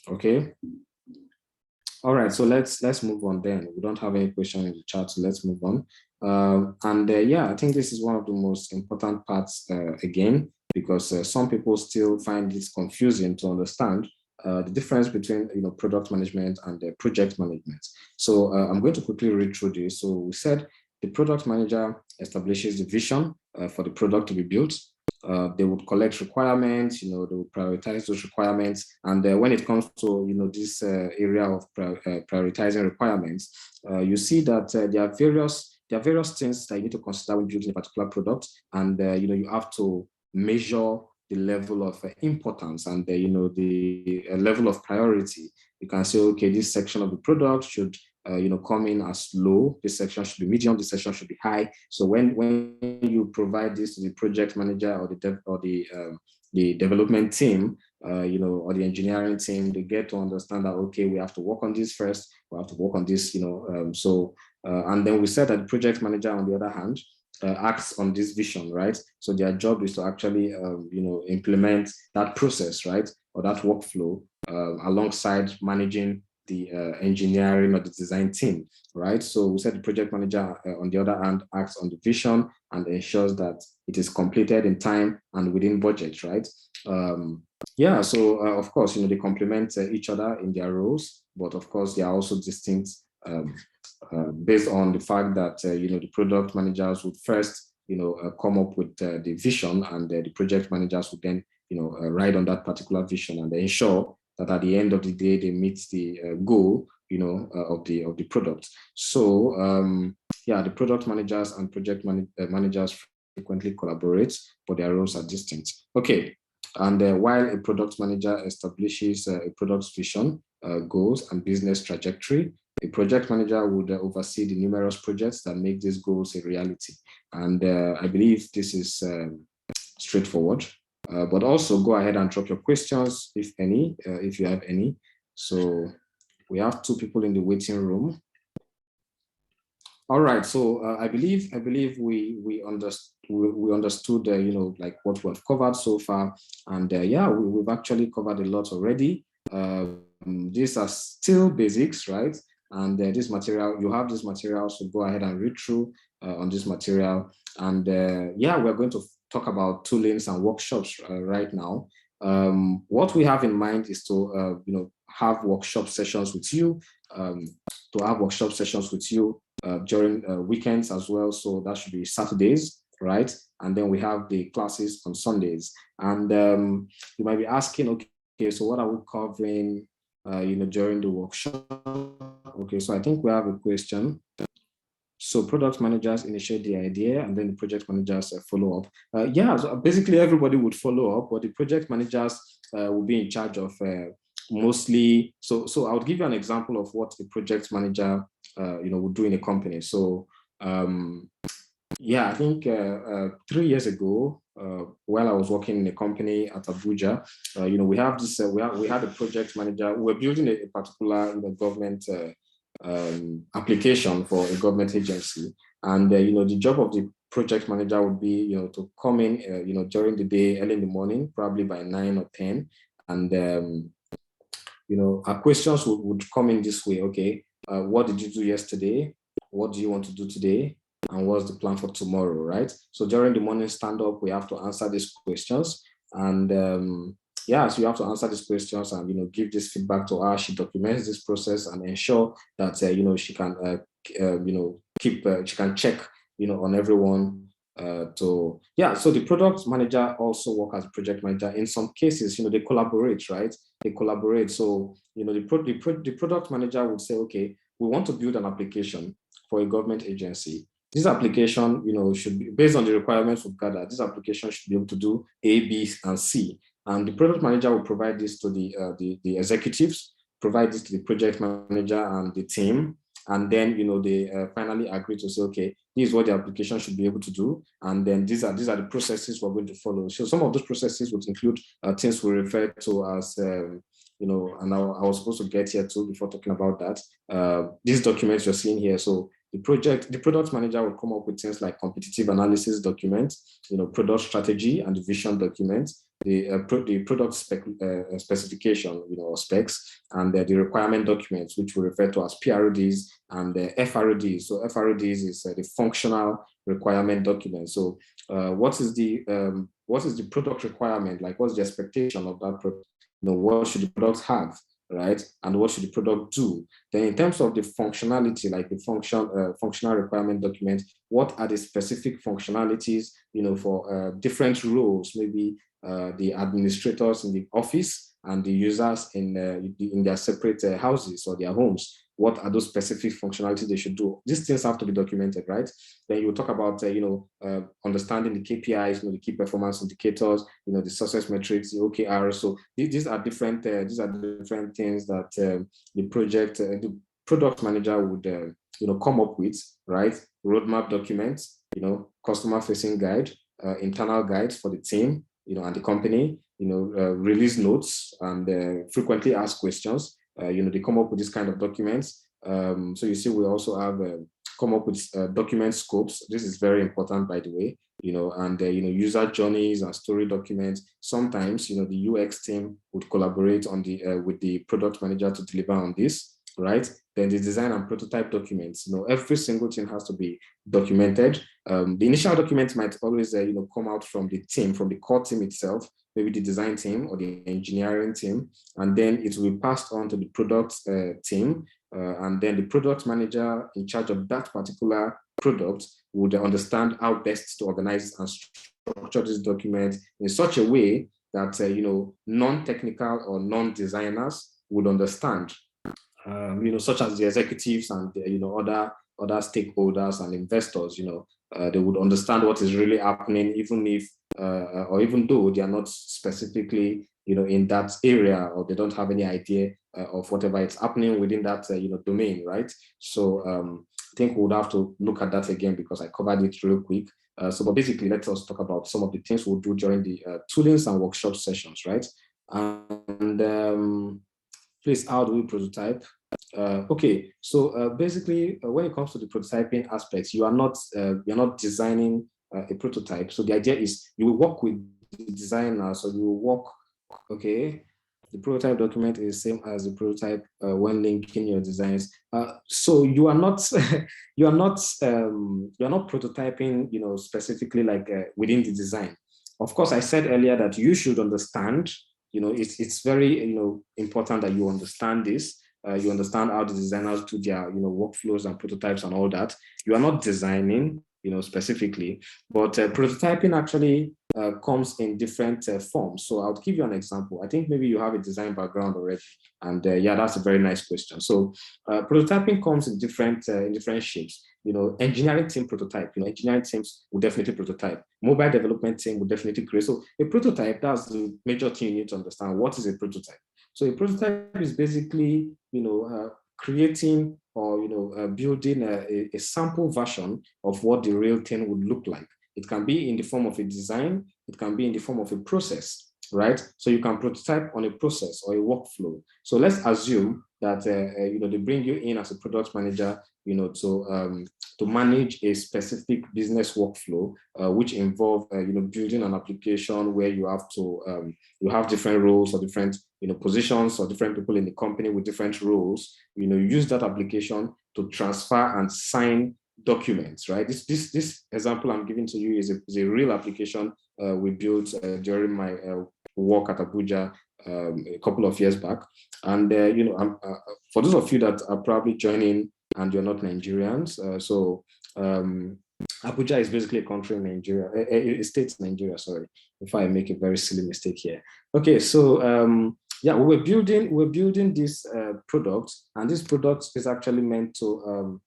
Okay. All right, so let's move on then. We don't have any question in the chat, so let's move on. Yeah, I think this is one of the most important parts again, because some people still find it confusing to understand the difference between product management and project management. So I'm going to quickly read through this. So we said the product manager establishes the vision for the product to be built. They would collect requirements, they would prioritize those requirements. And when it comes to, this area of prioritizing requirements, you see that there are various things that you need to consider when building a particular product. And, you have to measure the level of importance and, the level of priority. You can say, okay, this section of the product should come in as low. This section should be medium. This section should be high. So when you provide this to the project manager or the development team, or the engineering team, they get to understand that, okay, we have to work on this first. We have to work on this, and then we said that the project manager, on the other hand, acts on this vision, right? So their job is to actually, implement that process, right, or that workflow alongside managing the engineering or the design team, right? So we said the project manager, on the other hand, acts on the vision and ensures that it is completed in time and within budget, right? Yeah, so of course, they complement each other in their roles, but of course, they are also distinct based on the fact that, the product managers would first, come up with the vision, and the project managers would then, ride on that particular vision and ensure that at the end of the day, they meet the goal, of the product. So yeah, the product managers and project managers frequently collaborate, but their roles are distinct. Okay, and while a product manager establishes a product's vision, goals, and business trajectory, a project manager would oversee the numerous projects that make these goals a reality. And I believe this is straightforward. But also go ahead and drop your questions, if any, if you have any. So we have 2 people in the waiting room. All right, so I believe we understood like what we have covered so far, and yeah, we've actually covered a lot already. These are still basics, right? And this material, you have this material, so go ahead and read through on this material. And yeah, we're going to talk about toolings and workshops right now. What we have in mind is to have workshop sessions with you, during weekends as well. So that should be Saturdays, right? And then we have the classes on Sundays. And you might be asking, okay, Okay, so what are we covering, during the workshop? Okay, so I think we have a question. So product managers initiate the idea and then the project managers follow up. Yeah, so basically everybody would follow up, but the project managers will be in charge of mostly. So I would give you an example of what a project manager, would do in a company. So yeah, I think 3 years ago, while I was working in a company at Abuja, we have this, we had a project manager. We were building a particular government application for a government agency, and the job of the project manager would be to come in during the day, early in the morning, probably by 9 or 10, and our questions would come in this way. Okay, what did you do yesterday? What do you want to do today? And what's the plan for tomorrow, right? So during the morning stand-up, we have to answer these questions. And yeah, so you have to answer these questions and, give this feedback to her. She documents this process and ensure that, she can, she can check, on everyone. So the product manager also work as a project manager. In some cases, they collaborate, right? They collaborate. So, the product manager would say, okay, we want to build an application for a government agency. This application, should be based on the requirements we've gathered. This application should be able to do A, B, and C. And the product manager will provide this to the executives, provide this to the project manager and the team. And then, they finally agree to say, okay, this is what the application should be able to do. And then these are the processes we're going to follow. So some of those processes would include things we refer to as, and I was supposed to get here too before talking about that. These documents you're seeing here. So the product manager will come up with things like competitive analysis documents, product strategy and vision documents, the product specification, or specs, and the requirement documents, which we refer to as PRDs and FRDs. So FRDs is the functional requirement document. So what is the product requirement? Like, what's the expectation of that product? What should the product have? Right? And what should the product do? Then in terms of the functionality, like the functional requirement document, what are the specific functionalities, for different roles, maybe the administrators in the office and the users in their separate houses or their homes. What are those specific functionalities they should do? These things have to be documented, right? Then you will talk about, understanding the KPIs, the key performance indicators, the success metrics, the OKRs. So these are different things that the product manager would, come up with, right? Roadmap documents, customer-facing guide, internal guides for the team, and the company, release notes and frequently asked questions. They come up with this kind of documents. So you see, we also have come up with document scopes. This is very important, by the way, and user journeys and story documents. Sometimes, the UX team would collaborate on with the product manager to deliver on this, right? Then the design and prototype documents, every single thing has to be documented. The initial document might always, come out from the team, from the core team itself, maybe the design team or the engineering team, and then it will be passed on to the product team, and then the product manager in charge of that particular product would understand how best to organize and structure this document in such a way that, non-technical or non-designers would understand. Such as the executives and other stakeholders and investors, they would understand what is really happening, even if or even though they are not specifically, in that area, or they don't have any idea of whatever is happening within that, domain, right? So I think we would have to look at that again because I covered it real quick. But basically, let us talk about some of the things we'll do during the toolings and workshop sessions, right? And please, how do we prototype? Okay, so basically, when it comes to the prototyping aspects, you're not designing a prototype. So the idea is you will work with the designer. So you will work. Okay, the prototype document is the same as the prototype when linking your designs. So you are not you are not prototyping, specifically like within the design. Of course, I said earlier that you should understand. It's very important that you understand this. You understand how the designers do their workflows and prototypes and all that. You are not designing specifically, but prototyping actually comes in different forms. So I'll give you an example. I think maybe you have a design background already, and yeah, that's a very nice question. So prototyping comes in different shapes. Engineering team prototype. Engineering teams will definitely prototype. Mobile development team will definitely create. So a prototype, that's the major thing you need to understand. What is a prototype? So a prototype is basically, creating or building a sample version of what the real thing would look like. It can be in the form of a design. It can be in the form of a process, right? So you can prototype on a process or a workflow. So let's assume that they bring you in as a product manager, to manage a specific business workflow, which involve building an application where you have different roles or different positions or different people in the company with different roles. Use that application to transfer and sign documents, right? This example I'm giving to you is a real application we built during my work at Abuja a couple of years back. And for those of you that are probably joining and you're not Nigerians, Abuja is basically a country in Nigeria, a state in Nigeria, sorry, if I make a very silly mistake here. Okay, so yeah, we're building this product, and this product is actually meant to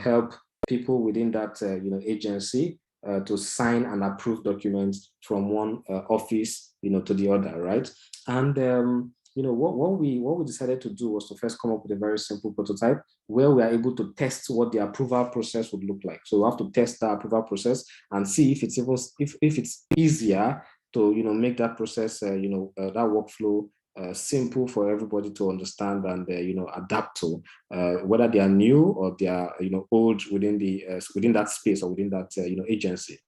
help people within that agency to sign and approve documents from one office to the other, right? And what we decided to do was to first come up with a very simple prototype where we are able to test what the approval process would look like. So we have to test the approval process and see if it's easier to make that process that workflow simple for everybody to understand and adapt to, whether they are new or they are old within that space or within that agency.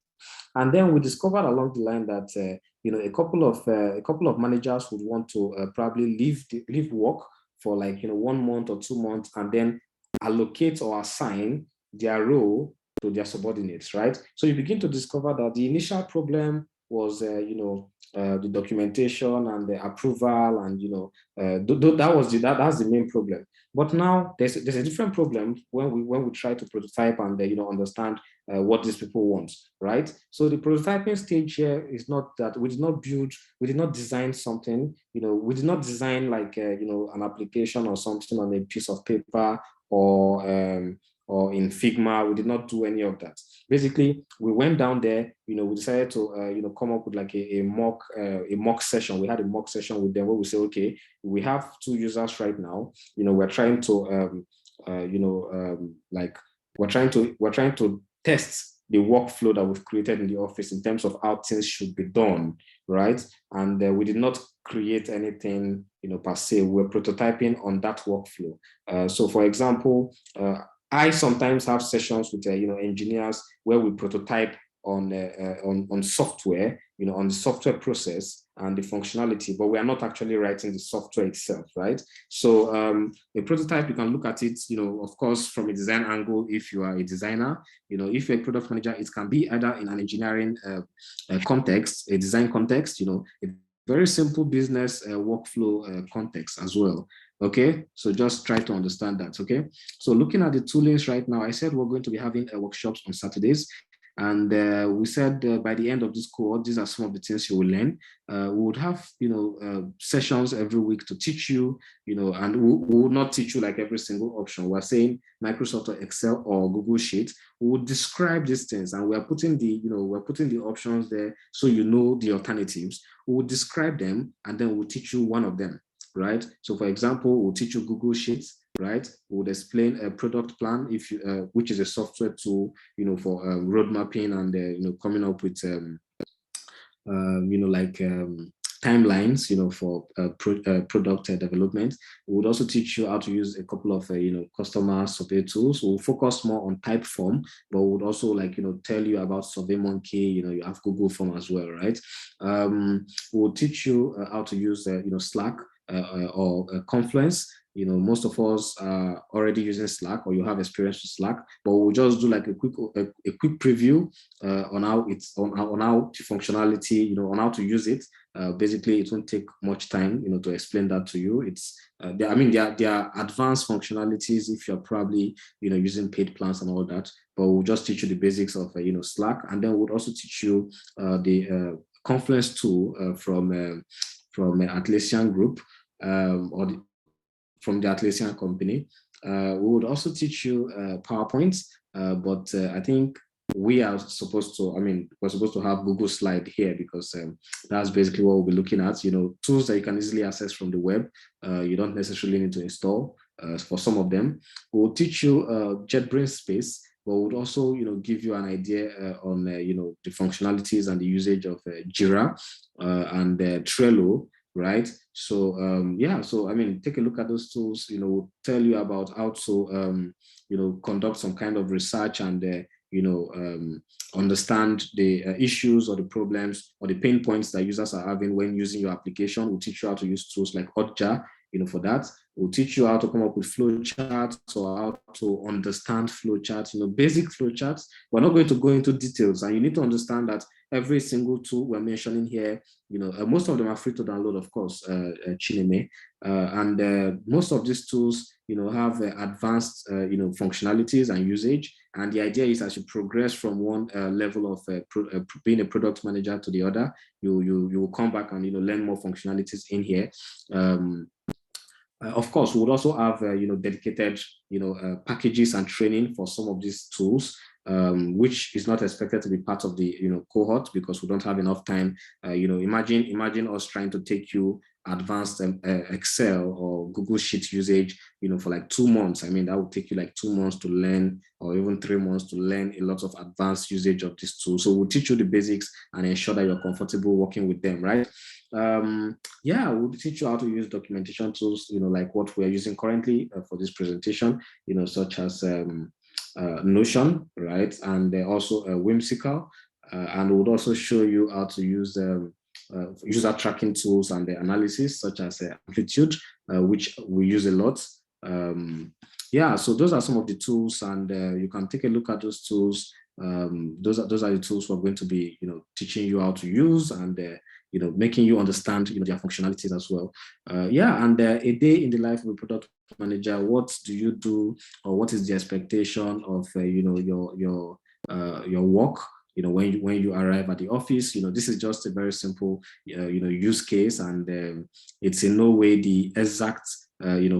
And then we discovered along the line that a couple of managers would want to probably leave work for 1 month or 2 months and then allocate or assign their role to their subordinates, right? So you begin to discover that the initial problem was the documentation and the approval, and that's the main problem. But now there's a different problem when we try to prototype and understand what these people want, right? So the prototyping stage here is not that we did not design something, we did not design an application or something on a piece of paper or in Figma. We did not do any of that. Basically, we went down there, we decided to come up with a mock session. We had a mock session with them where we say, okay, we have 2 users right now. We're trying to we're trying to test the workflow that we've created in the office in terms of how things should be done, right? And we did not create anything, per se. We're prototyping on that workflow. So, for example, I sometimes have sessions with engineers where we prototype on software, on the software process and the functionality, but we are not actually writing the software itself, right? So a prototype, you can look at it, of course, from a design angle. If you are a designer, if you're a product manager, it can be either in an engineering context, a design context, a very simple business workflow context as well. Okay, so just try to understand that. Okay, so looking at the toolings right now, I said we're going to be having workshops on Saturdays. And we said by the end of this course, these are some of the things you will learn. We would have, sessions every week to teach you, and we will not teach you like every single option. We're saying Microsoft or Excel or Google Sheet. We will describe these things, and we're putting the options there so the alternatives. We will describe them, and then we'll teach you one of them, right? So, for example, we'll teach you Google Sheets. Right, we would explain a product plan, which is a software tool, for road mapping and coming up with timelines, for product development. We would also teach you how to use a couple of customer survey tools. We'll focus more on Typeform, but we would also tell you about SurveyMonkey. You have Google Form as well, right? We'll teach you how to use Slack or Confluence. Most of us are already using Slack, or you have experience with Slack, but we'll just do like a quick preview on how the functionality, on how to use it. Basically, it won't take much time, to explain that to you. It's there are advanced functionalities if you're probably using paid plans and all that. But we'll just teach you the basics of Slack, and then we'll also teach you the Confluence tool from Atlassian Group, from the Atlassian company. We would also teach you PowerPoint, but I think we are supposed to, we're supposed to have Google Slide here because that's basically what we'll be looking at, tools that you can easily access from the web. You don't necessarily need to install for some of them. We'll teach you JetBrains Space, but would also, give you an idea on, the functionalities and the usage of Jira and Trello, right? So take a look at those tools. We'll tell you about how to, conduct some kind of research and understand the issues or the problems or the pain points that users are having when using your application. We'll teach you how to use tools like Hotjar, for that. We'll teach you how to come up with flowcharts or how to understand flowcharts, basic flowcharts. We're not going to go into details, and you need to understand that every single tool we're mentioning here, most of them are free to download, of course, Chineme. And most of these tools, have advanced, functionalities and usage. And the idea is as you progress from one level of being a product manager to the other, you will come back and, learn more functionalities in here. Of course, we would also have, dedicated, packages and training for some of these tools, which is not expected to be part of the, cohort because we don't have enough time. Imagine us trying to take you advanced Excel or Google Sheet usage, for like 2 months. That would take you like 2 months to learn, or even 3 months to learn a lot of advanced usage of this tool. So we'll teach you the basics and ensure that you're comfortable working with them, right? We'll teach you how to use documentation tools, like what we're using currently for this presentation, such as Notion, right? And also Whimsical. And we'll also show you how to use user tracking tools and the analysis, such as Amplitude, which we use a lot. So those are some of the tools, and you can take a look at those tools. Those are the tools we're going to be, teaching you how to use and making you understand, their functionalities as well. And a day in the life of a product manager. What do you do, or what is the expectation of your work? When you arrive at the office, this is just a very simple, use case, and it's in no way the exact,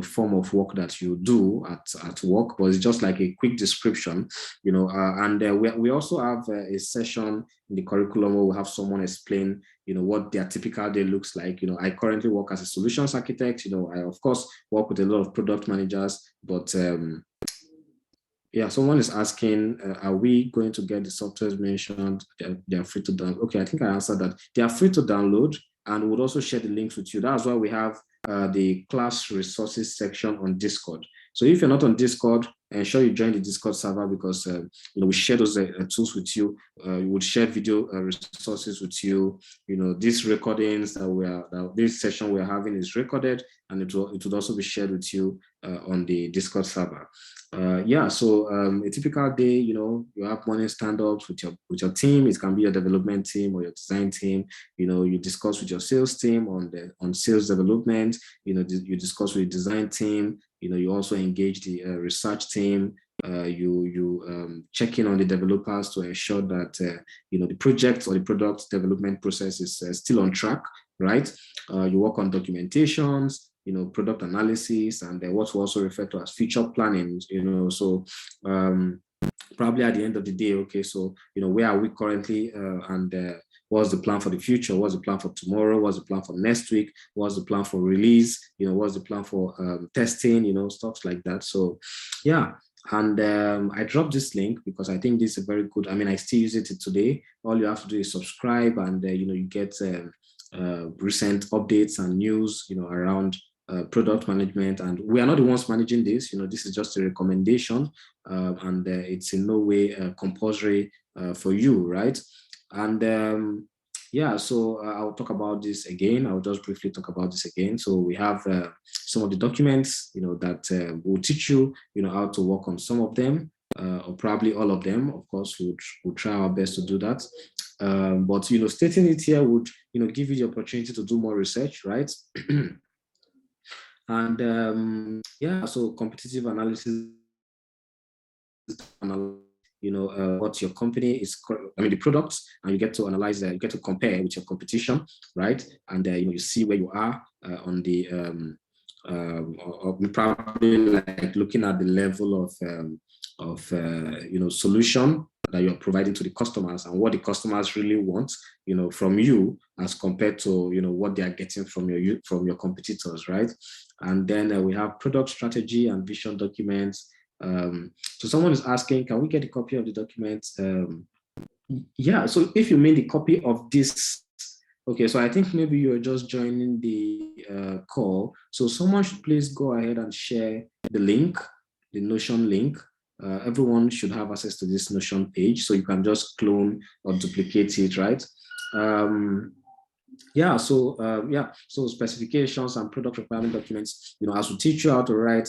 form of work that you do at work, but it's just like a quick description, we also have a session in the curriculum where we have someone explain, what their typical day looks like. I currently work as a solutions architect. I of course work with a lot of product managers, but someone is asking, are we going to get the softwares mentioned? They're free to download. Okay, I think I answered that. They are free to download, and we'll also share the links with you. That's why we have the class resources section on Discord. So if you're not on Discord, ensure you join the Discord server, because we share those tools with you. We would share video resources with you. These recordings this session we're having is recorded, and it would also be shared with you on the Discord server. So a typical day, you have morning stand-ups with your team. It can be your development team or your design team. You discuss with your sales team on sales development. You discuss with the design team. You also engage the research team. You check in on the developers to ensure that the project or the product development process is still on track, right? You work on documentations, product analysis, and what we also refer to as feature planning. So probably at the end of the day, okay, so where are we currently, and what's the plan for the future? What's the plan for tomorrow? What's the plan for next week? What's the plan for release? What's the plan for testing? Stuff like that. So and I dropped this link because I think this is a very good. I still use it today. All you have to do is subscribe, and you get recent updates and news around product management. And we are not the ones managing this. This is just a recommendation, and it's in no way compulsory for you, right? And so I'll talk about this again. I'll just briefly talk about this again. So we have some of the documents, that will teach you, how to work on some of them, or probably all of them. Of course, we'll try our best to do that. But stating it here would, give you the opportunity to do more research, right? And so competitive analysis what your company is, the products, and you get to analyze, you get to compare with your competition, right? And you see where you are on the probably like looking at the level of solution that you're providing to the customers and what the customers really want, from you as compared to, what they are getting from your competitors, right? And then we have product strategy and vision documents. So someone is asking, can we get a copy of the document? Yeah, so if you made a copy of this, okay, so I think maybe you're just joining the call. So someone should please go ahead and share the link, the Notion link. Everyone should have access to this Notion page, so you can just clone or duplicate it, right? So specifications and product requirement documents, as we teach you how to write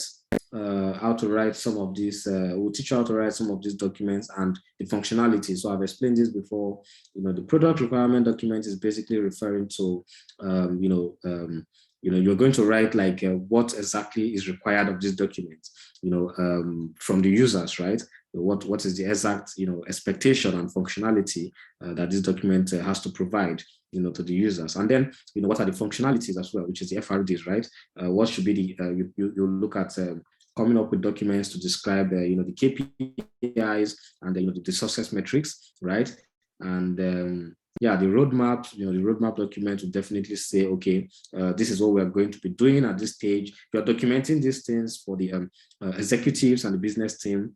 some of these, we'll teach you how to write some of these documents and the functionality. So I've explained this before. The product requirement document is basically referring to, you're going to write like what exactly is required of this document, from the users, right? What is the exact, expectation and functionality that this document has to provide, to the users. And then, what are the functionalities as well, which is the FRDs, right? What should be the, you look at coming up with documents to describe, the KPIs and the success metrics, right? And the roadmap, the roadmap document will definitely say, okay, this is what we're going to be doing at this stage. You're documenting these things for the executives and the business team,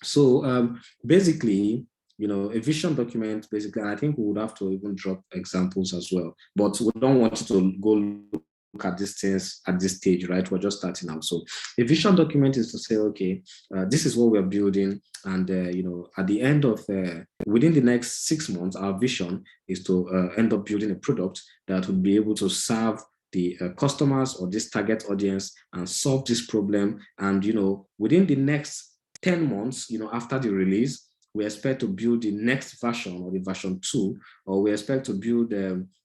So basically, a vision document, basically, and I think we would have to even drop examples as well, but we don't want you to go look at these things at this stage, right? We're just starting out. So a vision document is to say, okay, this is what we're building. And, at the end of, within the next 6 months, our vision is to end up building a product that would be able to serve the customers or this target audience and solve this problem. And, within the next 10 months, after the release, we expect to build the next version or the version 2, or we expect to build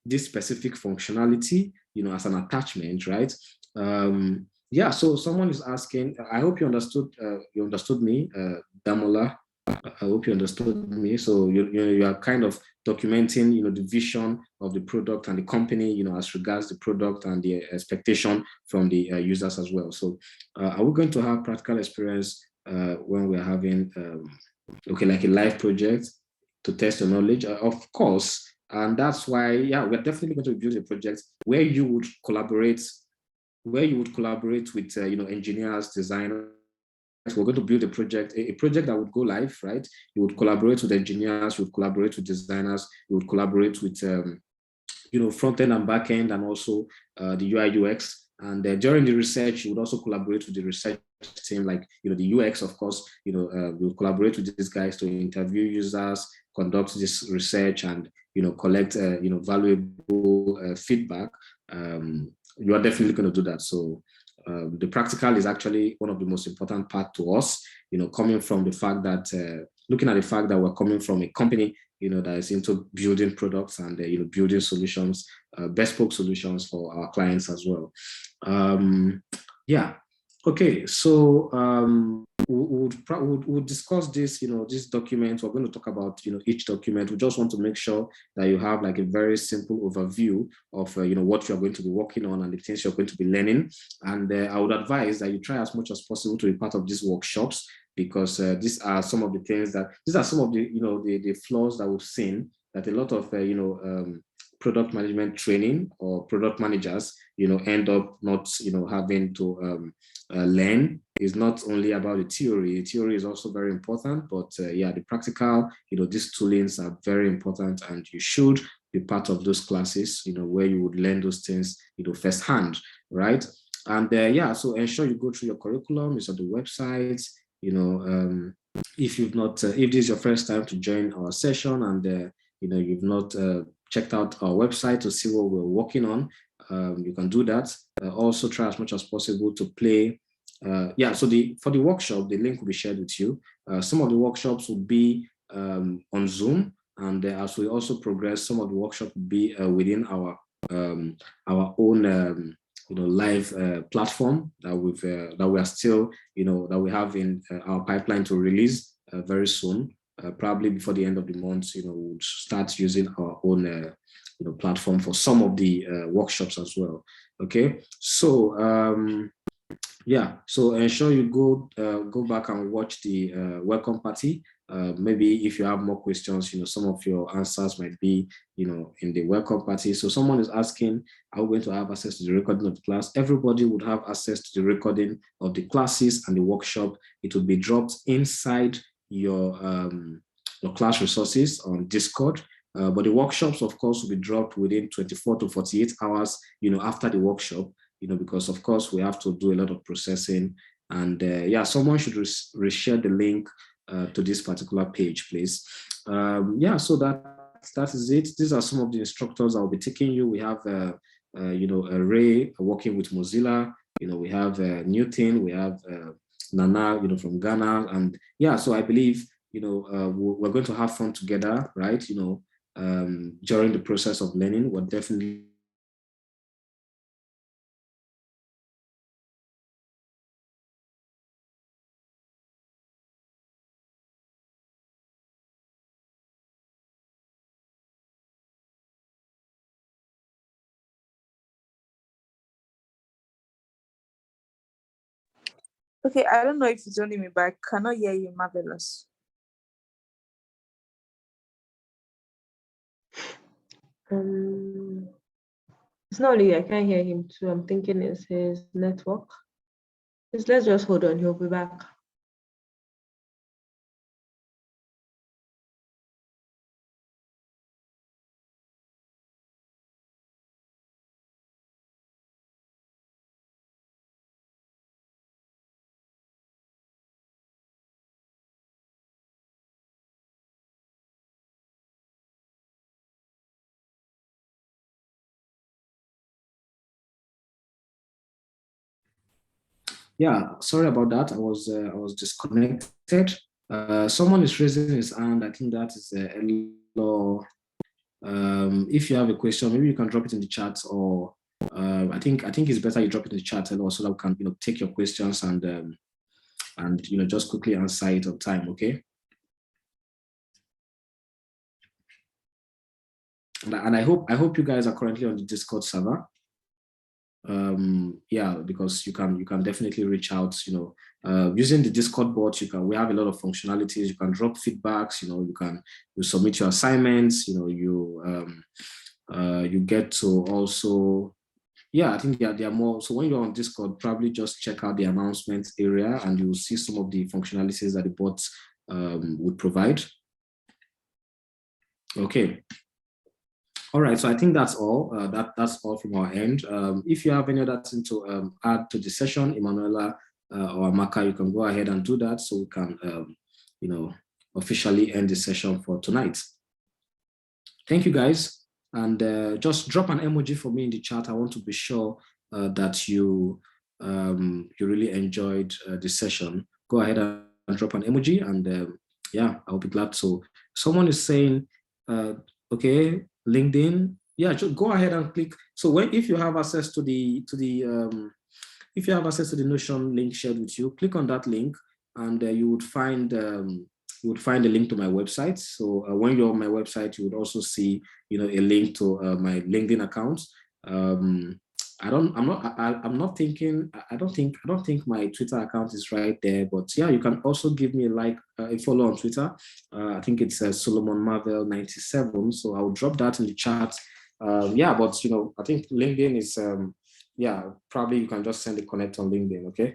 this specific functionality, as an attachment, right? So someone is asking, I hope you understood me, Damola. I hope you understood me. So you are kind of documenting, the vision of the product and the company, as regards the product and the expectation from the users as well. So are we going to have practical experience when we're having like a live project to test your knowledge? Of course. And that's why, we're definitely going to build a project where you would collaborate with, engineers, designers. We're going to build a project that would go live, right? You would collaborate with engineers, you would collaborate with designers, you would collaborate with, front end and back end, and also the UI UX. And during the research, you would also collaborate with the research team, like, the UX, of course, we'll collaborate with these guys to interview users, conduct this research, and, collect, valuable feedback. You are definitely going to do that. So the practical is actually one of the most important part to us, coming from the fact that, looking at the fact that we're coming from a company, that is into building products and, building solutions, bespoke solutions for our clients as well. Okay, so we'll discuss this, this document. We're going to talk about, each document. We just want to make sure that you have like a very simple overview of, what you're going to be working on and the things you're going to be learning. And I would advise that you try as much as possible to be part of these workshops, because these are some of the the flaws that we've seen, that a lot of, product management training or product managers, end up not, having to learn. Is not only about the theory. The theory is also very important, but the practical, these toolings are very important, and you should be part of those classes, where you would learn those things, firsthand, right? And so ensure you go through your curriculum. It's on the website. If you've not, if this is your first time to join our session, and you've not checked out our website to see what we're working on, you can do that. Also try as much as possible to play. So for the workshop, the link will be shared with you. Some of the workshops will be on Zoom, and as we also progress, some of the workshops will be within our own live platform that we are still, that we have in our pipeline to release very soon. Probably before the end of the month, we'll start using our own platform for some of the workshops as well. Okay, so yeah, so ensure you go back and watch the welcome party. Maybe if you have more questions, some of your answers might be, in the welcome party. So someone is asking, are we going to have access to the recording of the class? Everybody would have access to the recording of the classes and the workshop. It will be dropped inside your class resources on Discord. But the workshops, of course, will be dropped within 24 to 48 hours, after the workshop, because of course we have to do a lot of processing. And yeah, someone should reshare the link to this particular page, please. Yeah, so that is it. These are some of the instructors that will be taking you. We have, Ray working with Mozilla. We have Newton. We have Nana, from Ghana. And yeah, so I believe, we're going to have fun together, right? During the process of learning, we're definitely Okay, I don't know if it's only me, but I cannot hear you, Marvelous. It's not only I can't hear him too. I'm thinking it's his network. Let's just hold on. He'll be back. Yeah, sorry about that. I was disconnected. Someone is raising his hand. I think that is Elo. If you have a question, maybe you can drop it in the chat, or I think it's better you drop it in the chat, Elo, so that we can take your questions and just quickly answer it on time. Okay. And I hope you guys are currently on the Discord server. Yeah, because you can definitely reach out, using the Discord bot. We have a lot of functionalities. You can drop feedbacks, you submit your assignments, you get to also, yeah, I think there are more. So when you're on Discord, probably just check out the announcements area and you'll see some of the functionalities that the bot would provide. Okay. All right, so I think that's all. That's all from our end. If you have any other thing to add to the session, Emanuela or Amaka, you can go ahead and do that, so we can, officially end the session for tonight. Thank you, guys, and just drop an emoji for me in the chat. I want to be sure that you really enjoyed the session. Go ahead and drop an emoji, and yeah, I'll be glad to. Someone is saying, okay, LinkedIn. Yeah, just go ahead and click. So if you have access to the if you have access to the Notion link shared with you, click on that link, and you would find a link to my website. So when you're on my website, you would also see a link to my LinkedIn account. I don't think my Twitter account is right there, but yeah, you can also give me a follow on Twitter. I think it's Solomon Marvel 97. So I'll drop that in the chat. Yeah, but I think LinkedIn is yeah, probably you can just send a connect on LinkedIn. Okay.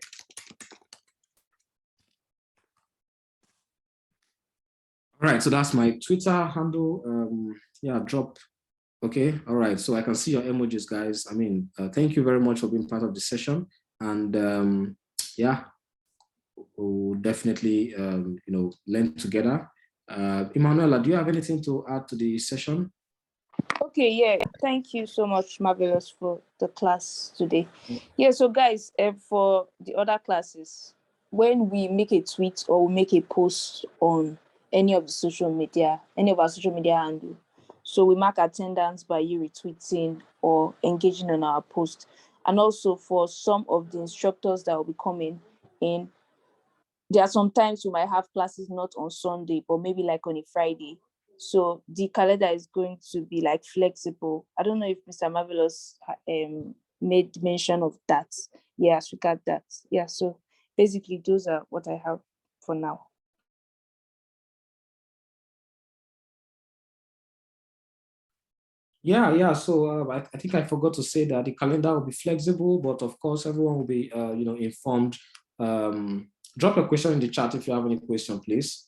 All right, so that's my Twitter handle. Yeah, drop. Okay, all right, so I can see your emojis, guys. I mean, thank you very much for being part of the session. And yeah, we'll definitely, learn together. Emanuela, do you have anything to add to the session? Okay, yeah, thank you so much, Marvelous, for the class today. Yeah, so guys, for the other classes, when we make a tweet or we make a post on any of our social media handle, so we mark attendance by you retweeting or engaging on our post. And also for some of the instructors that will be coming in, there are some times we might have classes not on Sunday, but maybe like on a Friday. So the calendar is going to be like flexible. I don't know if Mr. Marvelous made mention of that. Yes, we got that. Yeah, so basically those are what I have for now. Yeah. So I think I forgot to say that the calendar will be flexible, but of course everyone will be informed. Drop a question in the chat if you have any question, please.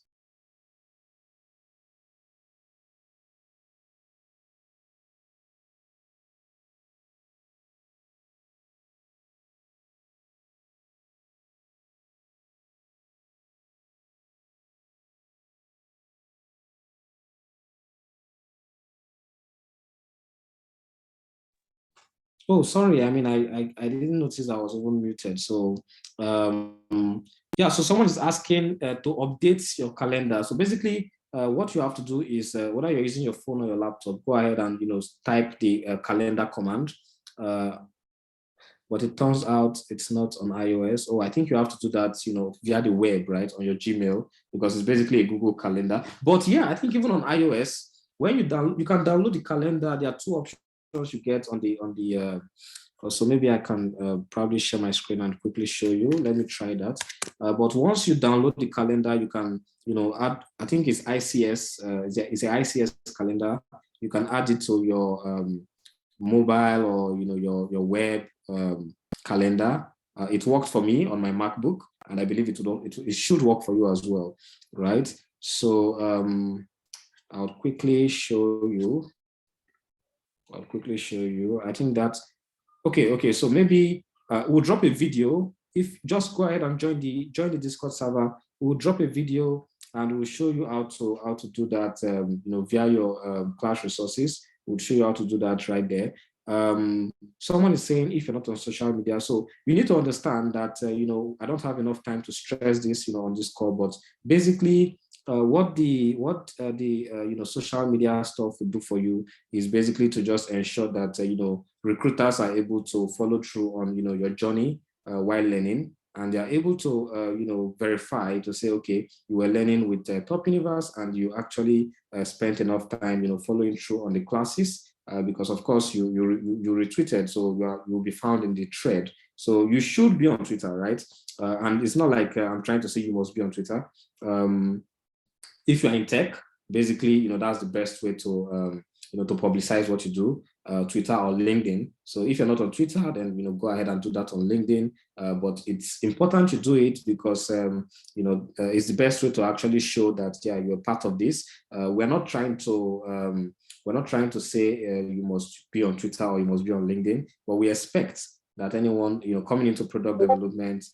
Oh, sorry. I mean, I didn't notice I was even muted. So, yeah. So someone is asking to update your calendar. So basically, what you have to do is whether you're using your phone or your laptop, go ahead and type the calendar command. But it turns out it's not on iOS. Oh, I think you have to do that, via the web, right, on your Gmail, because it's basically a Google Calendar. But yeah, I think even on iOS, when you can download the calendar. There are two options you get on the so maybe I can probably share my screen and quickly show you. Let me try that. But once you download the calendar, you can add, I think it's ICS, it's an ICS calendar. You can add it to your mobile or your web calendar. It worked for me on my MacBook, and I believe it should work for you as well, right? So I'll quickly show you. I think that's okay. So maybe we'll drop a video. If just go ahead and join the Discord server, we'll drop a video and we'll show you how to do that. Via your class resources, we'll show you how to do that right there. Someone is saying if you're not on social media, so you need to understand that I don't have enough time to stress this on this call, but basically what the social media stuff will do for you is basically to just ensure that recruiters are able to follow through on your journey while learning, and they are able to verify to say, okay, you were learning with Top Universe and you actually spent enough time following through on the classes, because of course you retweeted, so you'll be found in the thread. So you should be on Twitter, right? And it's not like I'm trying to say you must be on Twitter. If you're in tech, basically, that's the best way to to publicize what you do, Twitter or LinkedIn. So if you're not on Twitter, then go ahead and do that on LinkedIn. But it's important you do it because it's the best way to actually show that you're part of this. We're not trying to say you must be on Twitter or you must be on LinkedIn, but we expect that anyone coming into product development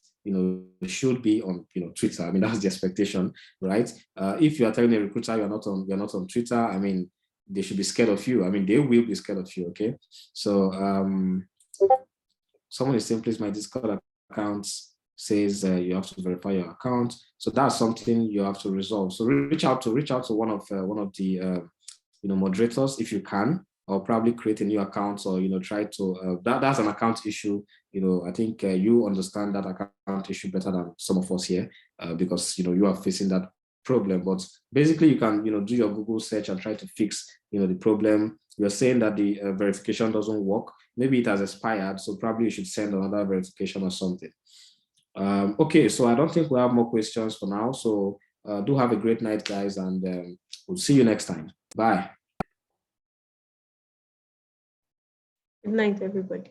should be on Twitter. I mean, that's the expectation, right? If you are telling a recruiter you're not on Twitter, I mean, they should be scared of you. I mean, they will be scared of you. Okay, so someone is saying, please, my Discord account says you have to verify your account. So that's something you have to resolve. So reach out to one of the moderators if you can, or probably create a new account, or try to that's an account issue. I think you understand that account issue better than some of us here, because you are facing that problem. But basically you can do your Google search and try to fix the problem. You're saying that the verification doesn't work. Maybe it has expired, so probably you should send another verification or something. Okay, so I don't think we have more questions for now. So do have a great night, guys, and we'll see you next time. Bye. Good night, everybody.